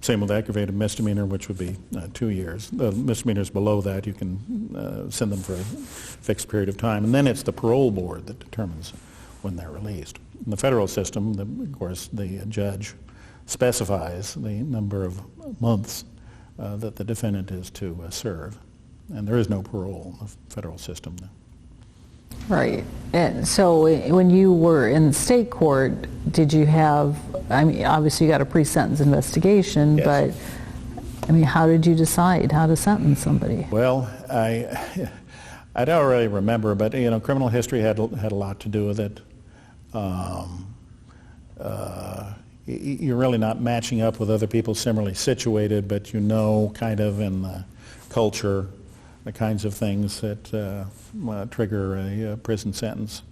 Same with aggravated misdemeanor, which would be 2 years. The misdemeanors below that, you can send them for a fixed period of time. And then it's the parole board that determines when they're released. In the federal system, of course, the judge specifies the number of months that the defendant is to serve. And there is no parole in the federal system. Right. And so when you were in state court, did you have, I mean, obviously you got a pre-sentence investigation, Yes. but I mean, how did you decide how to sentence somebody? Well, I don't really remember, but criminal history had a lot to do with it. You're really not matching up with other people similarly situated, but kind of in the culture, the kinds of things that trigger a prison sentence.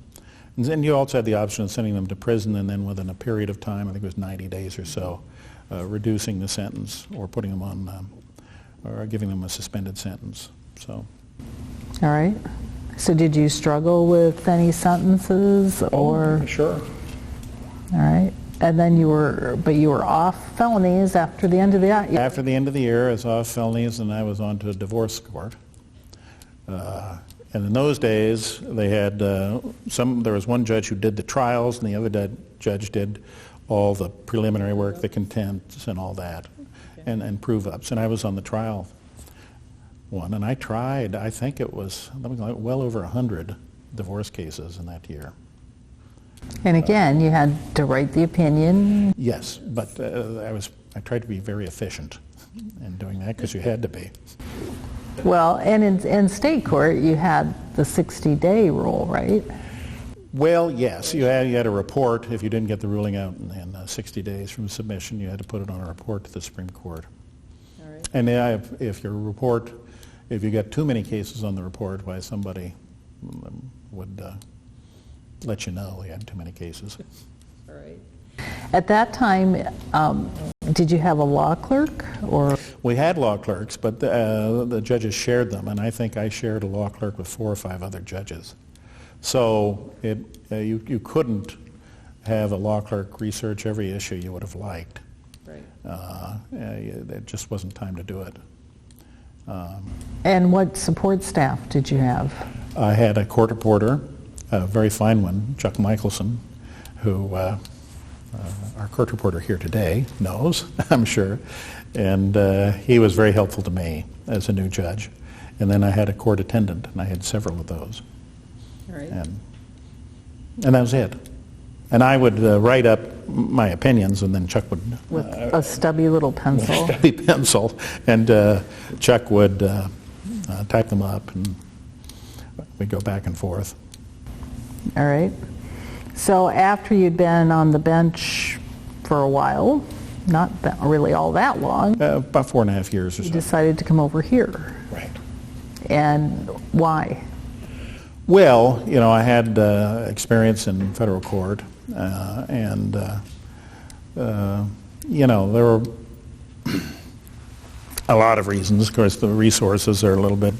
And then you also had the option of sending them to prison and then within a period of time, I think it was 90 days or so, reducing the sentence or putting them on, or giving them a suspended sentence. So. All right. So did you struggle with any sentences or? Sure. All right. And then you were off felonies after the end of the year? After the end of the year, I was off felonies and I was on to a divorce court. And in those days, they had there was one judge who did the trials and the other judge did all the preliminary work, the contents and all that, and prove-ups. And I was on the trial one, and I tried, I think it was well over 100 divorce cases in that year. And again, you had to write the opinion. Yes, but I tried to be very efficient in doing that because you had to be. Well, and in state court, you had the 60-day rule, right? Well, yes, you had a report. If you didn't get the ruling out in 60 days from submission, you had to put it on a report to the Supreme Court. All right. And if you got too many cases on the report, why somebody would let you know you had too many cases. All right. At that time, did you have a law clerk or? We had law clerks, but the judges shared them, and I think I shared a law clerk with 4 or 5 other judges. So you couldn't have a law clerk research every issue you would have liked. Right. It just wasn't time to do it. And what support staff did you have? I had a court reporter, a very fine one, Chuck Michelson, who our court reporter here today knows, I'm sure, and he was very helpful to me as a new judge. And then I had a court attendant, and I had several of those. All right. And that was it. And I would write up my opinions, and then Chuck would... With a stubby little pencil. With a stubby pencil. And Chuck would type them up, and we'd go back and forth. All right. So after you'd been on the bench for a while, not really all that long, about 4.5 years or so. You decided to come over here. Right. And why? Well, I had experience in federal court, and there were a lot of reasons. Of course, the resources are a little bit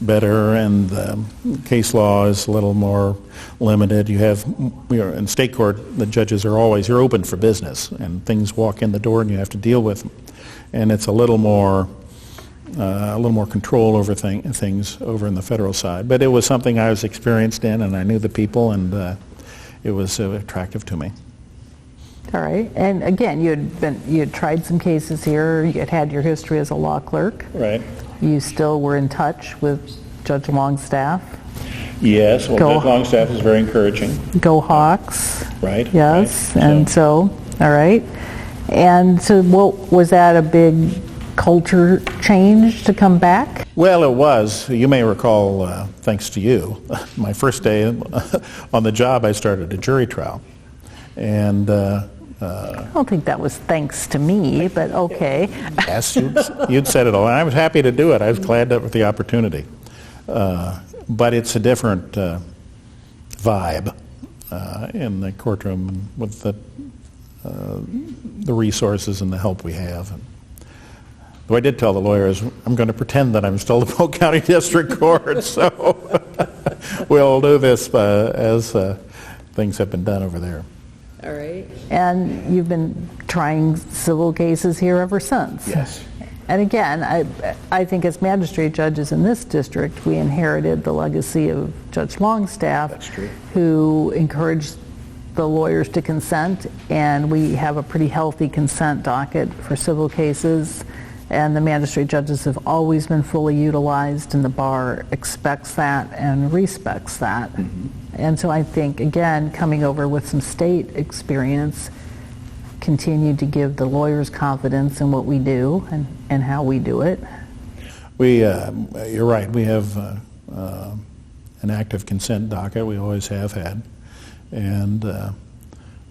better, and the case law is a little more limited. In state court, the judges are you're open for business, and things walk in the door, and you have to deal with them. And it's a little more control over things over in the federal side. But it was something I was experienced in, and I knew the people, and it was attractive to me. All right. And again, you had tried some cases here. You had your history as a law clerk. Right. You still were in touch with Judge Longstaff. Yes. Well, Judge Longstaff is very encouraging. Go Hawks. Right. Yes. Right. And so, all right. And so, was that a big culture change to come back? Well, it was. You may recall, thanks to you, my first day on the job, I started a jury trial. And I don't think that was thanks to me, but okay. Yes, you'd said it all. And I was happy to do it. I was glad with the opportunity. But it's a different vibe in the courtroom with the resources and the help we have. Though I did tell the lawyers, I'm going to pretend that I'm still the Polk County District Court, so we'll do this as things have been done over there. All right. And you've been trying civil cases here ever since. Yes. And again, I think as magistrate judges in this district, we inherited the legacy of Judge Longstaff. That's true. Who encouraged the lawyers to consent, and we have a pretty healthy consent docket for civil cases. And the magistrate judges have always been fully utilized, and the bar expects that and respects that. And so I think, again, coming over with some state experience continued to give the lawyers confidence in what we do and how we do it. You're right. We have an active consent docket. We always have had. And of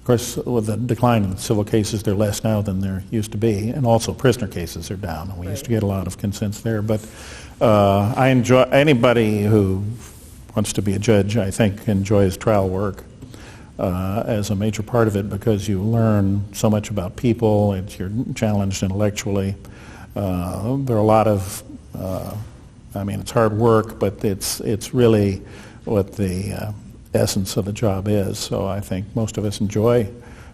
course, with the decline in civil cases, they're less now than there used to be. And also prisoner cases are down. And we used to get a lot of consents there. But I enjoy, anybody who wants to be a judge, I think, enjoys trial work as a major part of it, because you learn so much about people. You're challenged intellectually. There are a lot of, it's hard work, but it's really what the essence of the job is. So I think most of us enjoy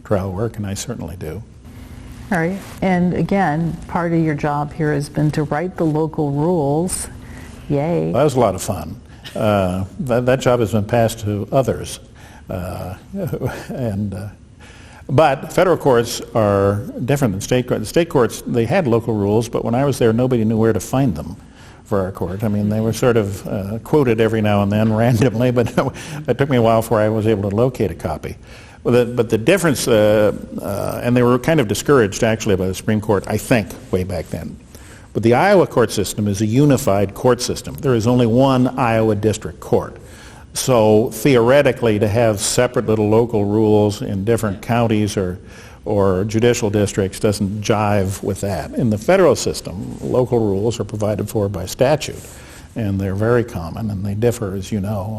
trial work, and I certainly do. All right. And again, part of your job here has been to write the local rules. Yay. Well, that was a lot of fun. That job has been passed to others. But federal courts are different than state courts. The state courts, they had local rules, but when I was there, nobody knew where to find them for our court. I mean, they were sort of quoted every now and then randomly, but it took me a while before I was able to locate a copy. But the difference, and they were kind of discouraged actually by the Supreme Court, I think, way back then. But the Iowa court system is a unified court system. There is only one Iowa district court. So theoretically, to have separate little local rules in different counties or judicial districts doesn't jive with that. In the federal system, local rules are provided for by statute, and they're very common, and they differ, as you know,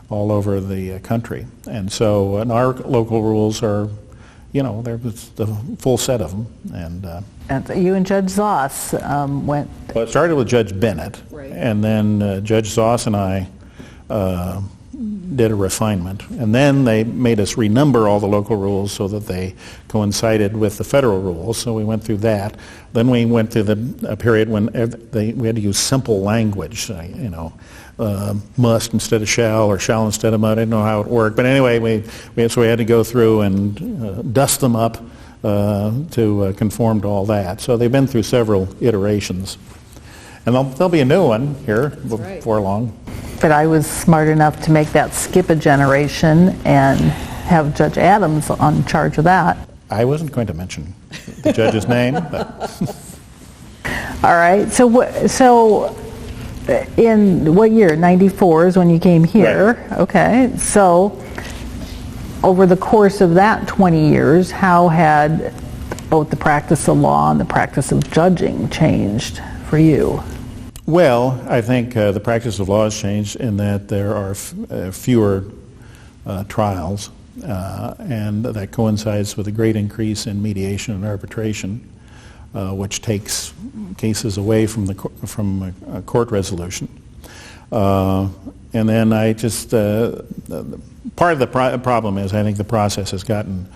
all over the country. And so, and our local rules are, there's the full set of them. And you and Judge Zoss went. Well, it started with Judge Bennett, right. And then Judge Zoss and I did a refinement, and then they made us renumber all the local rules so that they coincided with the federal rules. So we went through that. Then we went through a period when we had to use simple language, must instead of shall, or shall instead of might. I didn't know how it worked, but anyway, so we had to go through and dust them up to conform to all that. So they've been through several iterations, and there'll be a new one here before long. But I was smart enough to make that skip a generation and have Judge Adams on charge of that. I wasn't going to mention the judge's name, but... All right. So in what year? 94 is when you came here. Right. Okay. So over the course of that 20 years, how had both the practice of law and the practice of judging changed for you? Well, I think the practice of law has changed in that there are fewer trials, and that coincides with a great increase in mediation and arbitration, which takes cases away from a court resolution. And then I just, part of the problem is I think the process has gotten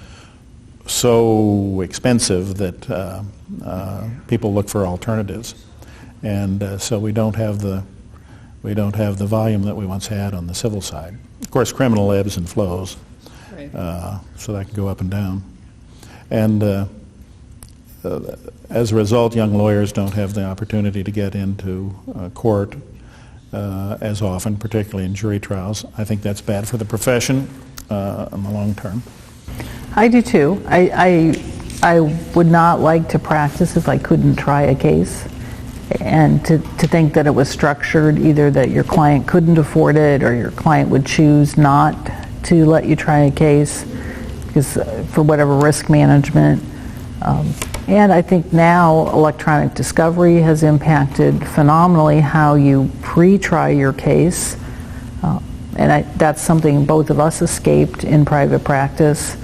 so expensive that people look for alternatives. And so we don't have the volume that we once had on the civil side. Of course, criminal ebbs and flows, right. So that can go up and down. And as a result, young lawyers don't have the opportunity to get into court as often, particularly in jury trials. I think that's bad for the profession in the long term. I do too. I would not like to practice if I couldn't try a case. And to think that it was structured either that your client couldn't afford it or your client would choose not to let you try a case because for whatever risk management. And I think now electronic discovery has impacted phenomenally how you pre-try your case. And that's something both of us escaped in private practice.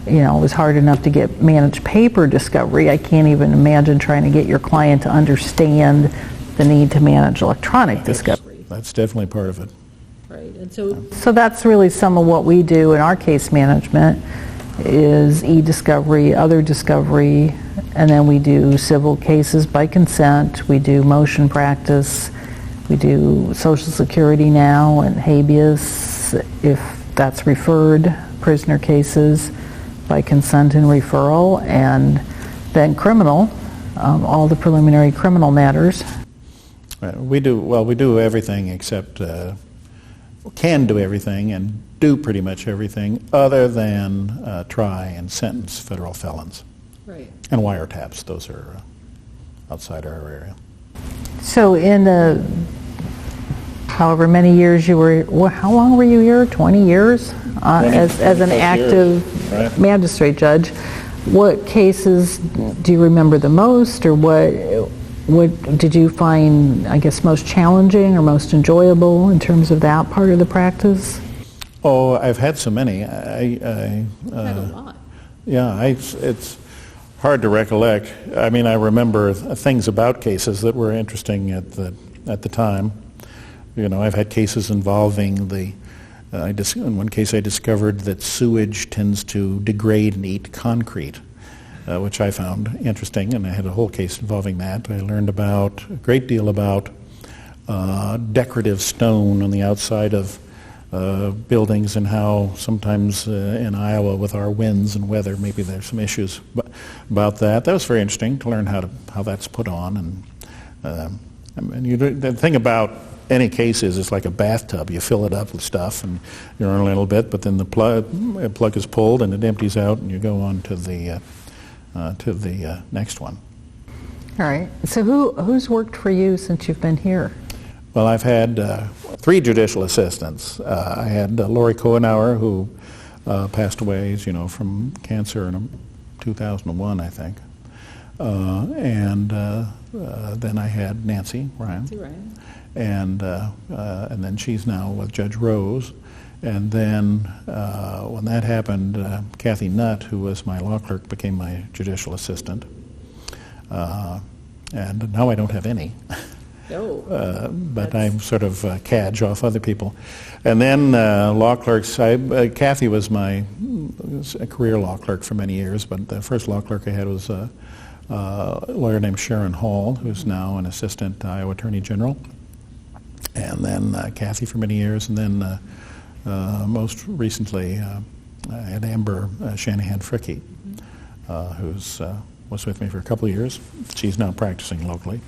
It was hard enough to get managed paper discovery. I can't even imagine trying to get your client to understand the need to manage electronic discovery. That's definitely part of it. Right. And so that's really some of what we do in our case management is e-discovery, other discovery, and then we do civil cases by consent. We do motion practice. We do Social Security now and habeas if that's referred, prisoner cases by consent and referral, and then criminal all the preliminary criminal matters. We do everything except, can do everything and do pretty much everything other than try and sentence federal felons. Right. And wiretaps, those are outside our area. So in the however many years you were, how long were you here? 20 years as an active right. magistrate judge. What cases do you remember the most, or what did you find, I guess, most challenging or most enjoyable in terms of that part of the practice? Oh, I've had so many. I've had a lot. Yeah, it's hard to recollect. I mean, I remember things about cases that were interesting at the time. You know, I've had cases involving in one case I discovered that sewage tends to degrade and eat concrete, which I found interesting, and I had a whole case involving that. I learned a great deal about decorative stone on the outside of buildings, and how sometimes in Iowa with our winds and weather, maybe there's some issues about that. That was very interesting to learn how that's put on. And the thing about any case is it's like a bathtub. You fill it up with stuff and you earn a little bit, but then the plug is pulled and it empties out, and you go on to the next one. All right. So who's worked for you since you've been here? Well, I've had 3 judicial assistants. I had Lori Kohenauer, who passed away, from cancer in 2001, I think. And then I had Nancy Ryan. And then she's now with Judge Rose. And then when that happened, Kathy Nutt, who was my law clerk, became my judicial assistant. And now I don't have any. But I'm sort of cadge off other people. And then law clerks, Kathy was my career law clerk for many years, but the first law clerk I had was a lawyer named Sharon Hall, who's now an assistant Iowa Attorney General. And then Kathy for many years, and then most recently I had Amber Shanahan-Fricke, who's was with me for a couple of years. She's now practicing locally.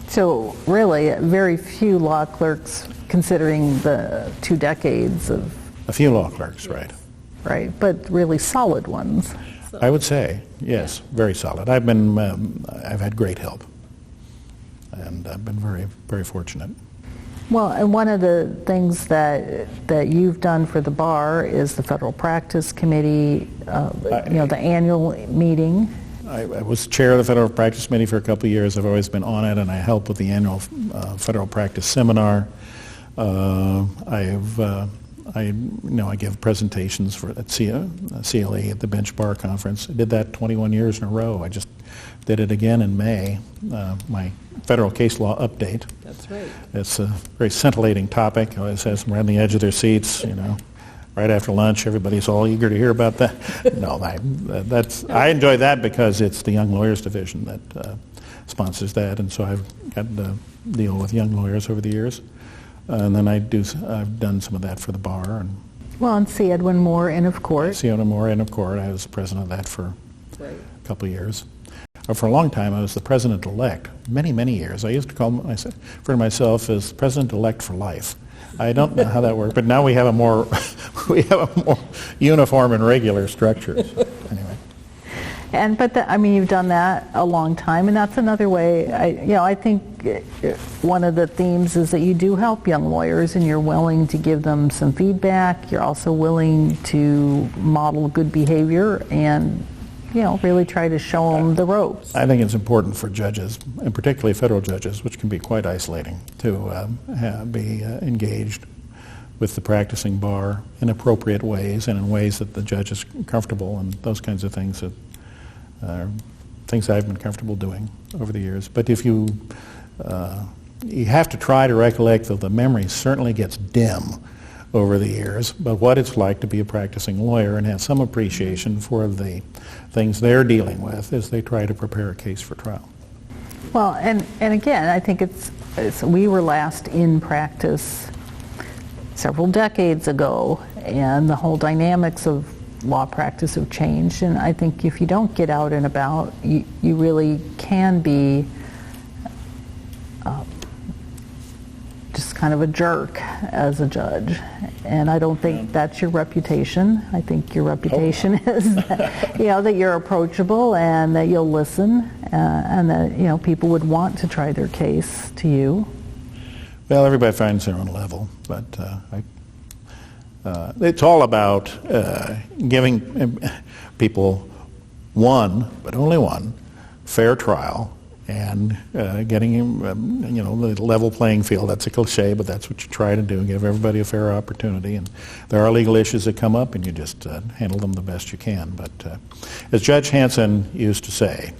So really, very few law clerks, considering the 2 decades of... A few law clerks, right. Right, but really solid ones. I would say, yes, very solid. I've had great help, and I've been very, very fortunate. Well, and one of the things that you've done for the bar is the Federal Practice Committee, the annual meeting. I was chair of the Federal Practice Committee for a couple of years. I've always been on it, and I help with the annual Federal Practice Seminar. I give presentations at CLE at the Bench Bar Conference. I did that 21 years in a row. I just did it again in May, my federal case law update. That's right. It's a very scintillating topic. I always has them around the edge of their seats, Right after lunch, everybody's all eager to hear about that. No, I enjoy that because it's the Young Lawyers Division that sponsors that, and so I've got to deal with young lawyers over the years. And then I've done some of that for the bar. And C. Edwin Moore Inn of Court. C. Edwin Moore Inn of Court. I was the president of that for a couple of years. For a long time, I was the president-elect. Many, many years. I used to refer to myself as president-elect for life. I don't know how that worked, but now we have a more uniform and regular structure. Anyway. But you've done that a long time, and that's another way. I think one of the themes is that you do help young lawyers, and you're willing to give them some feedback. You're also willing to model good behavior, and really try to show them the ropes. I think it's important for judges, and particularly federal judges, which can be quite isolating, to be engaged with the practicing bar in appropriate ways and in ways that the judge is comfortable, and those kinds of things that are things I've been comfortable doing over the years. But if you have to try to recollect, though the memory certainly gets dim over the years, but what it's like to be a practicing lawyer and have some appreciation for the things they're dealing with as they try to prepare a case for trial. Well, and again, I think we were last in practice several decades ago, and the whole dynamics of law practice have changed, and I think if you don't get out and about, you really can be just kind of a jerk as a judge. And I don't think that's your reputation. I think your reputation is that, that you're approachable and that you'll listen, and that people would want to try their case to you. Well, everybody finds their own level, but it's all about giving people one, but only one, fair trial, and getting the level playing field. That's a cliche, but that's what you try to do, give everybody a fair opportunity. And there are legal issues that come up, and you just handle them the best you can. But as Judge Hanson used to say,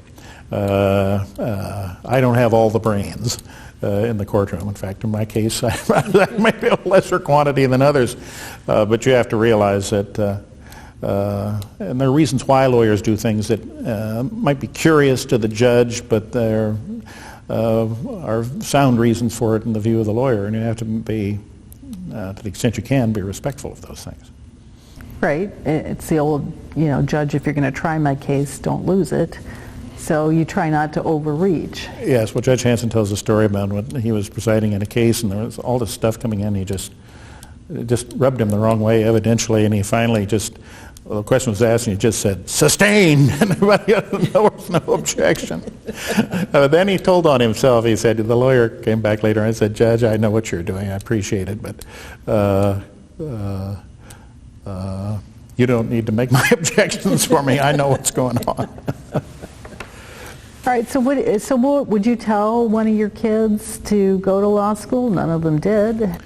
I don't have all the brains in the courtroom. In fact, in my case, I might be a lesser quantity than others, but you have to realize that and there are reasons why lawyers do things that might be curious to the judge, but there are sound reasons for it in the view of the lawyer, and you have to be, to the extent you can, be respectful of those things. Right. It's the old, judge, if you're going to try my case, don't lose it. So you try not to overreach. Yes. Well, Judge Hanson tells a story about when he was presiding in a case, and there was all this stuff coming in. It just rubbed him the wrong way, evidentially, and he finally the question was asked, and he just said, "Sustained," and there was no objection. Then he told on himself. He said, the lawyer came back later and said, "Judge, I know what you're doing. I appreciate it, but you don't need to make my objections for me. I know what's going on." All right, so what would you tell one of your kids to go to law school? None of them did.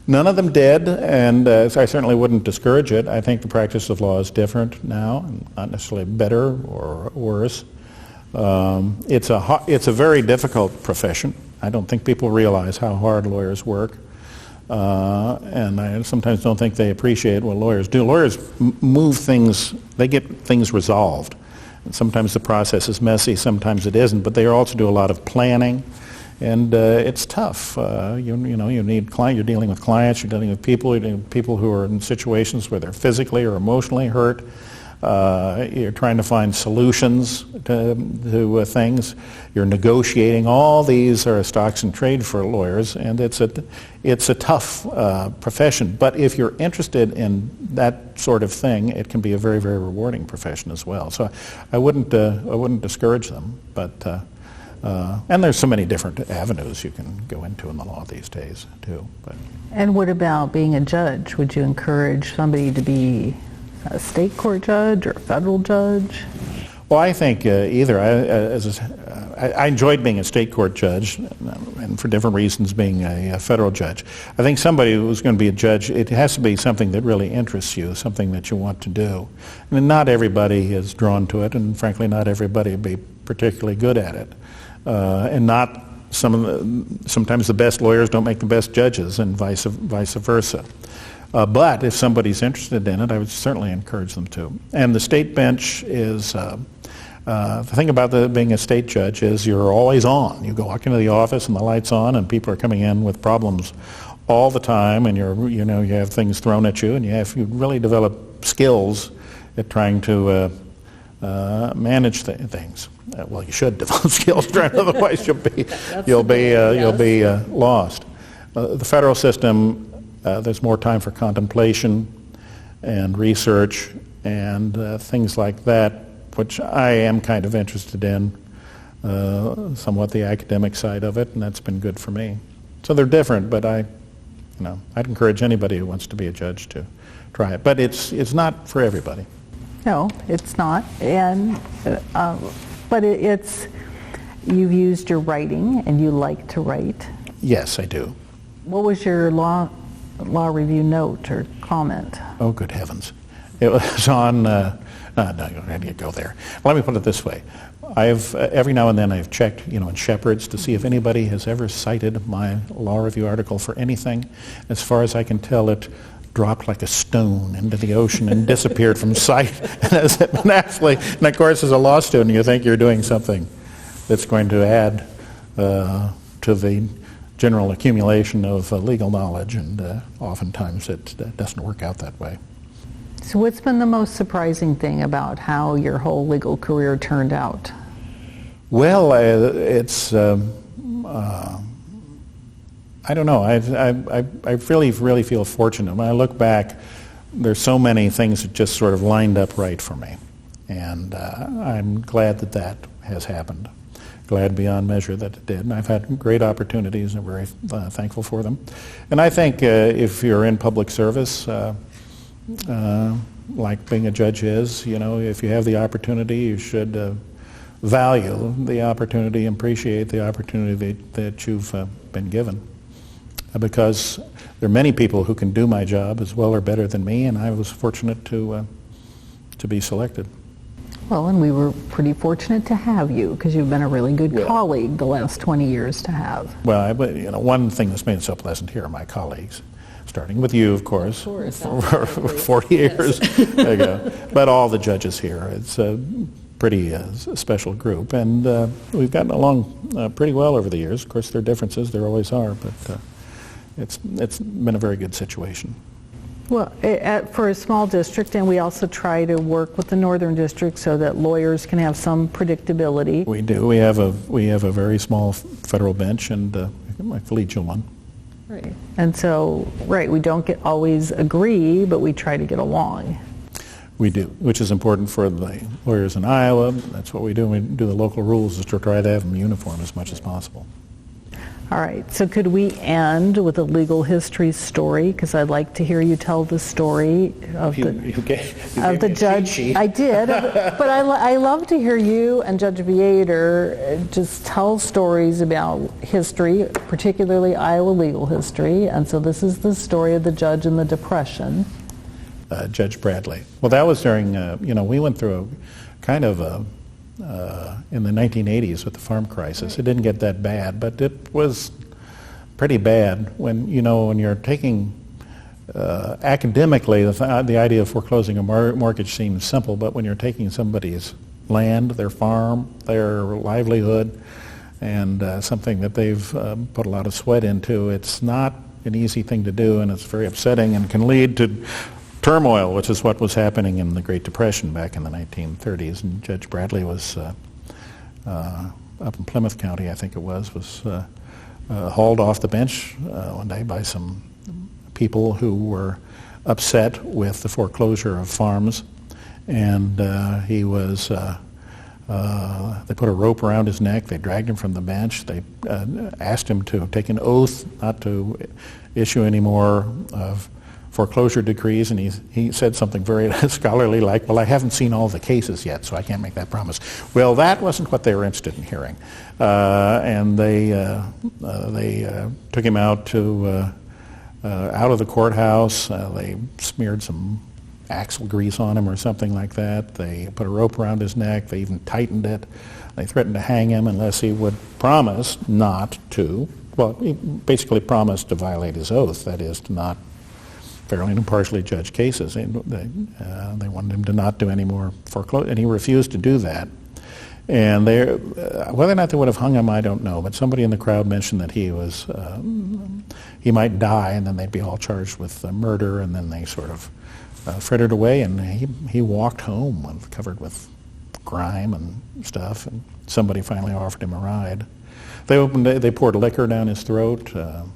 None of them did, and so I certainly wouldn't discourage it. I think the practice of law is different now, not necessarily better or worse. It's a very difficult profession. I don't think people realize how hard lawyers work, and I sometimes don't think they appreciate what lawyers do. Lawyers move things, they get things resolved. And sometimes the process is messy, sometimes it isn't, but they also do a lot of planning. And it's tough. You need client. You're dealing with clients. You're dealing with people. You're dealing with people who are in situations where they're physically or emotionally hurt. You're trying to find solutions to things. You're negotiating. All these are stocks and trade for lawyers, and it's a tough profession. But if you're interested in that sort of thing, it can be a very, very rewarding profession as well. So I wouldn't discourage them, but. And there's so many different avenues you can go into in the law these days, too. But. And what about being a judge? Would you encourage somebody to be a state court judge or a federal judge? Well, I think either. I enjoyed being a state court judge, and for different reasons being a federal judge. I think somebody who's going to be a judge, it has to be something that really interests you, something that you want to do. And not everybody is drawn to it, and frankly, not everybody would be particularly good at it. And not sometimes the best lawyers don't make the best judges, and vice versa. But if somebody's interested in it, I would certainly encourage them to. And the state bench is the thing about being a state judge is you're always on. You go walk into the office and the light's on, and people are coming in with problems all the time, and you have things thrown at you, and you really develop skills at trying to manage things. Well, you should develop skills, otherwise you'll be lost. The federal system, there's more time for contemplation and research and things like that, which I am kind of interested in, somewhat the academic side of it, and that's been good for me. So they're different, but I'd encourage anybody who wants to be a judge to try it. But it's not for everybody. No, it's not, and but you've used your writing, and you like to write. Yes, I do. What was your law review note or comment? Oh, good heavens! It was on. No, I didn't go there. Let me put it this way: I've every now and then I've checked, in Shepherd's to see if anybody has ever cited my law review article for anything. As far as I can tell, it dropped like a stone into the ocean and disappeared from sight. And of course, as a law student, you think you're doing something that's going to add to the general accumulation of legal knowledge, and oftentimes it doesn't work out that way. So what's been the most surprising thing about how your whole legal career turned out? Well, it's I don't know. I really feel fortunate. When I look back, there's so many things that just sort of lined up right for me, and I'm glad that has happened. Glad beyond measure that it did. And I've had great opportunities, and I'm very thankful for them. And I think if you're in public service, like being a judge is, if you have the opportunity, you should value the opportunity and appreciate the opportunity that you've been given. Because there are many people who can do my job as well or better than me, and I was fortunate to be selected. Well, and we were pretty fortunate to have you because you've been a really good colleague the last 20 years to have. Well, one thing that's made it so pleasant here are my colleagues, starting with you, of course for 40 years ago. But all the judges here, it's a pretty special group, and we've gotten along pretty well over the years. Of course, there are differences, there always are, but it's been a very good situation. Well, for a small district, and we also try to work with the northern district so that lawyers can have some predictability. We do. We have a very small federal bench and a collegial one. Right. And so, we don't always agree, but we try to get along. We do, which is important for the lawyers in Iowa. That's what we do. We do the local rules is to try to have them uniform as much as possible. All right, so could we end with a legal history story? Because I'd like to hear you tell the story of the judge. I did, but I love to hear you and Judge Viator just tell stories about history, particularly Iowa legal history. And so this is the story of the judge in the Depression. Judge Bradley. Well, that was during, we went through a kind of in the 1980s with the farm crisis. It didn't get that bad, but it was pretty bad when you're taking, academically, the idea of foreclosing a mortgage seems simple, but when you're taking somebody's land, their farm, their livelihood, and something that they've put a lot of sweat into, it's not an easy thing to do, and it's very upsetting and can lead to turmoil, which is what was happening in the Great Depression back in the 1930s. And Judge Bradley was up in Plymouth County, I think it was hauled off the bench one day by some people who were upset with the foreclosure of farms. And he was, they put a rope around his neck, they dragged him from the bench, they asked him to take an oath not to issue any more of foreclosure decrees, and he said something very scholarly like, well, I haven't seen all the cases yet, so I can't make that promise. Well, that wasn't what they were interested in hearing. And they took him out of the courthouse. They smeared some axle grease on him or something like that. They put a rope around his neck. They even tightened it. They threatened to hang him unless he would promise not to. Well, he basically promised to violate his oath, that is, to not fairly and impartially judge cases. They wanted him to not do any more foreclosure, and he refused to do that. And whether or not they would have hung him, I don't know, but somebody in the crowd mentioned that he might die, and then they'd be all charged with murder, and then they sort of frittered away, and he walked home covered with grime and stuff, and somebody finally offered him a ride. They poured liquor down his throat, and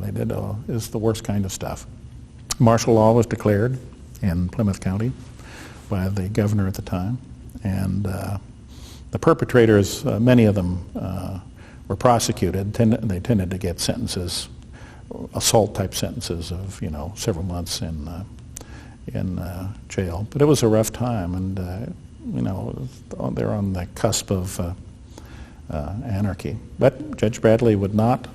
they did it's the worst kind of stuff. Martial law was declared in Plymouth County by the governor at the time, and the perpetrators, many of them were prosecuted. They tended to get sentences, assault-type sentences of several months in jail. But it was a rough time, and they're on the cusp of anarchy. But Judge Bradley would not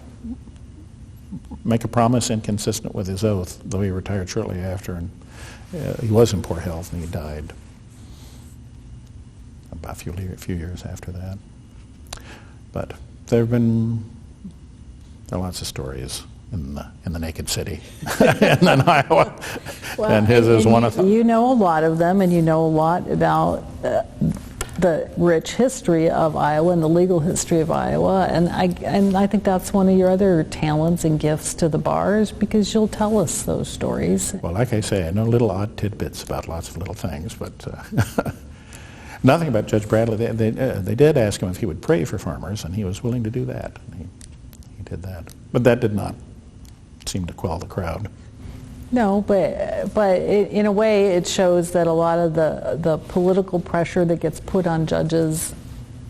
make a promise inconsistent with his oath, though he retired shortly after, and he was in poor health, and he died about a few years after that. But there are lots of stories in the naked city and in Iowa, well, and his is one of them. You know a lot of them, and you know a lot about the rich history of Iowa and the legal history of Iowa, and I think that's one of your other talents and gifts to the bar, is because you'll tell us those stories. Well, like I say, I know little odd tidbits about lots of little things, but nothing about Judge Bradley. They did ask him if he would pray for farmers, and he was willing to do that. He did that, but that did not seem to quell the crowd. No, but in a way it shows that a lot of the political pressure that gets put on judges,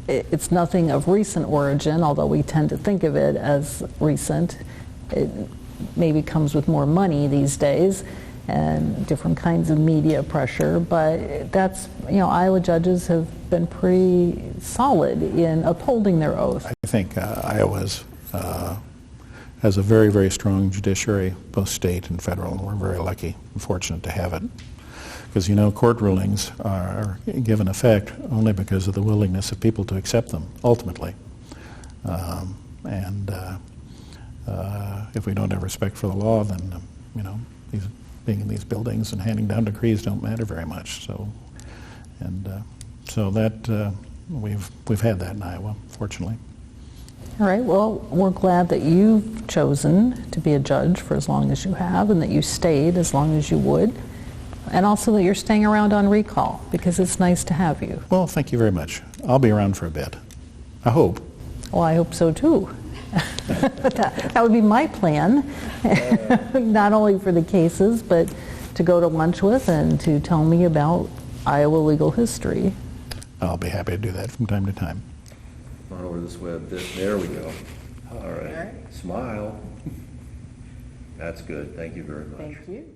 it's nothing of recent origin, although we tend to think of it as recent. It maybe comes with more money these days and different kinds of media pressure, but that's, Iowa judges have been pretty solid in upholding their oath. I think Iowa's has a very, very strong judiciary, both state and federal, and we're very lucky and fortunate to have it. Because, court rulings are given effect only because of the willingness of people to accept them, ultimately. If we don't have respect for the law, then, being in these buildings and handing down decrees don't matter very much. So that we've had that in Iowa, fortunately. All right, well, we're glad that you've chosen to be a judge for as long as you have, and that you stayed as long as you would, and also that you're staying around on recall, because it's nice to have you. Well, thank you very much. I'll be around for a bit. I hope. Well, I hope so too. That would be my plan, not only for the cases, but to go to lunch with and to tell me about Iowa legal history. I'll be happy to do that from time to time. On over this way a bit. There we go. All right. Smile. That's good. Thank you very much. Thank you.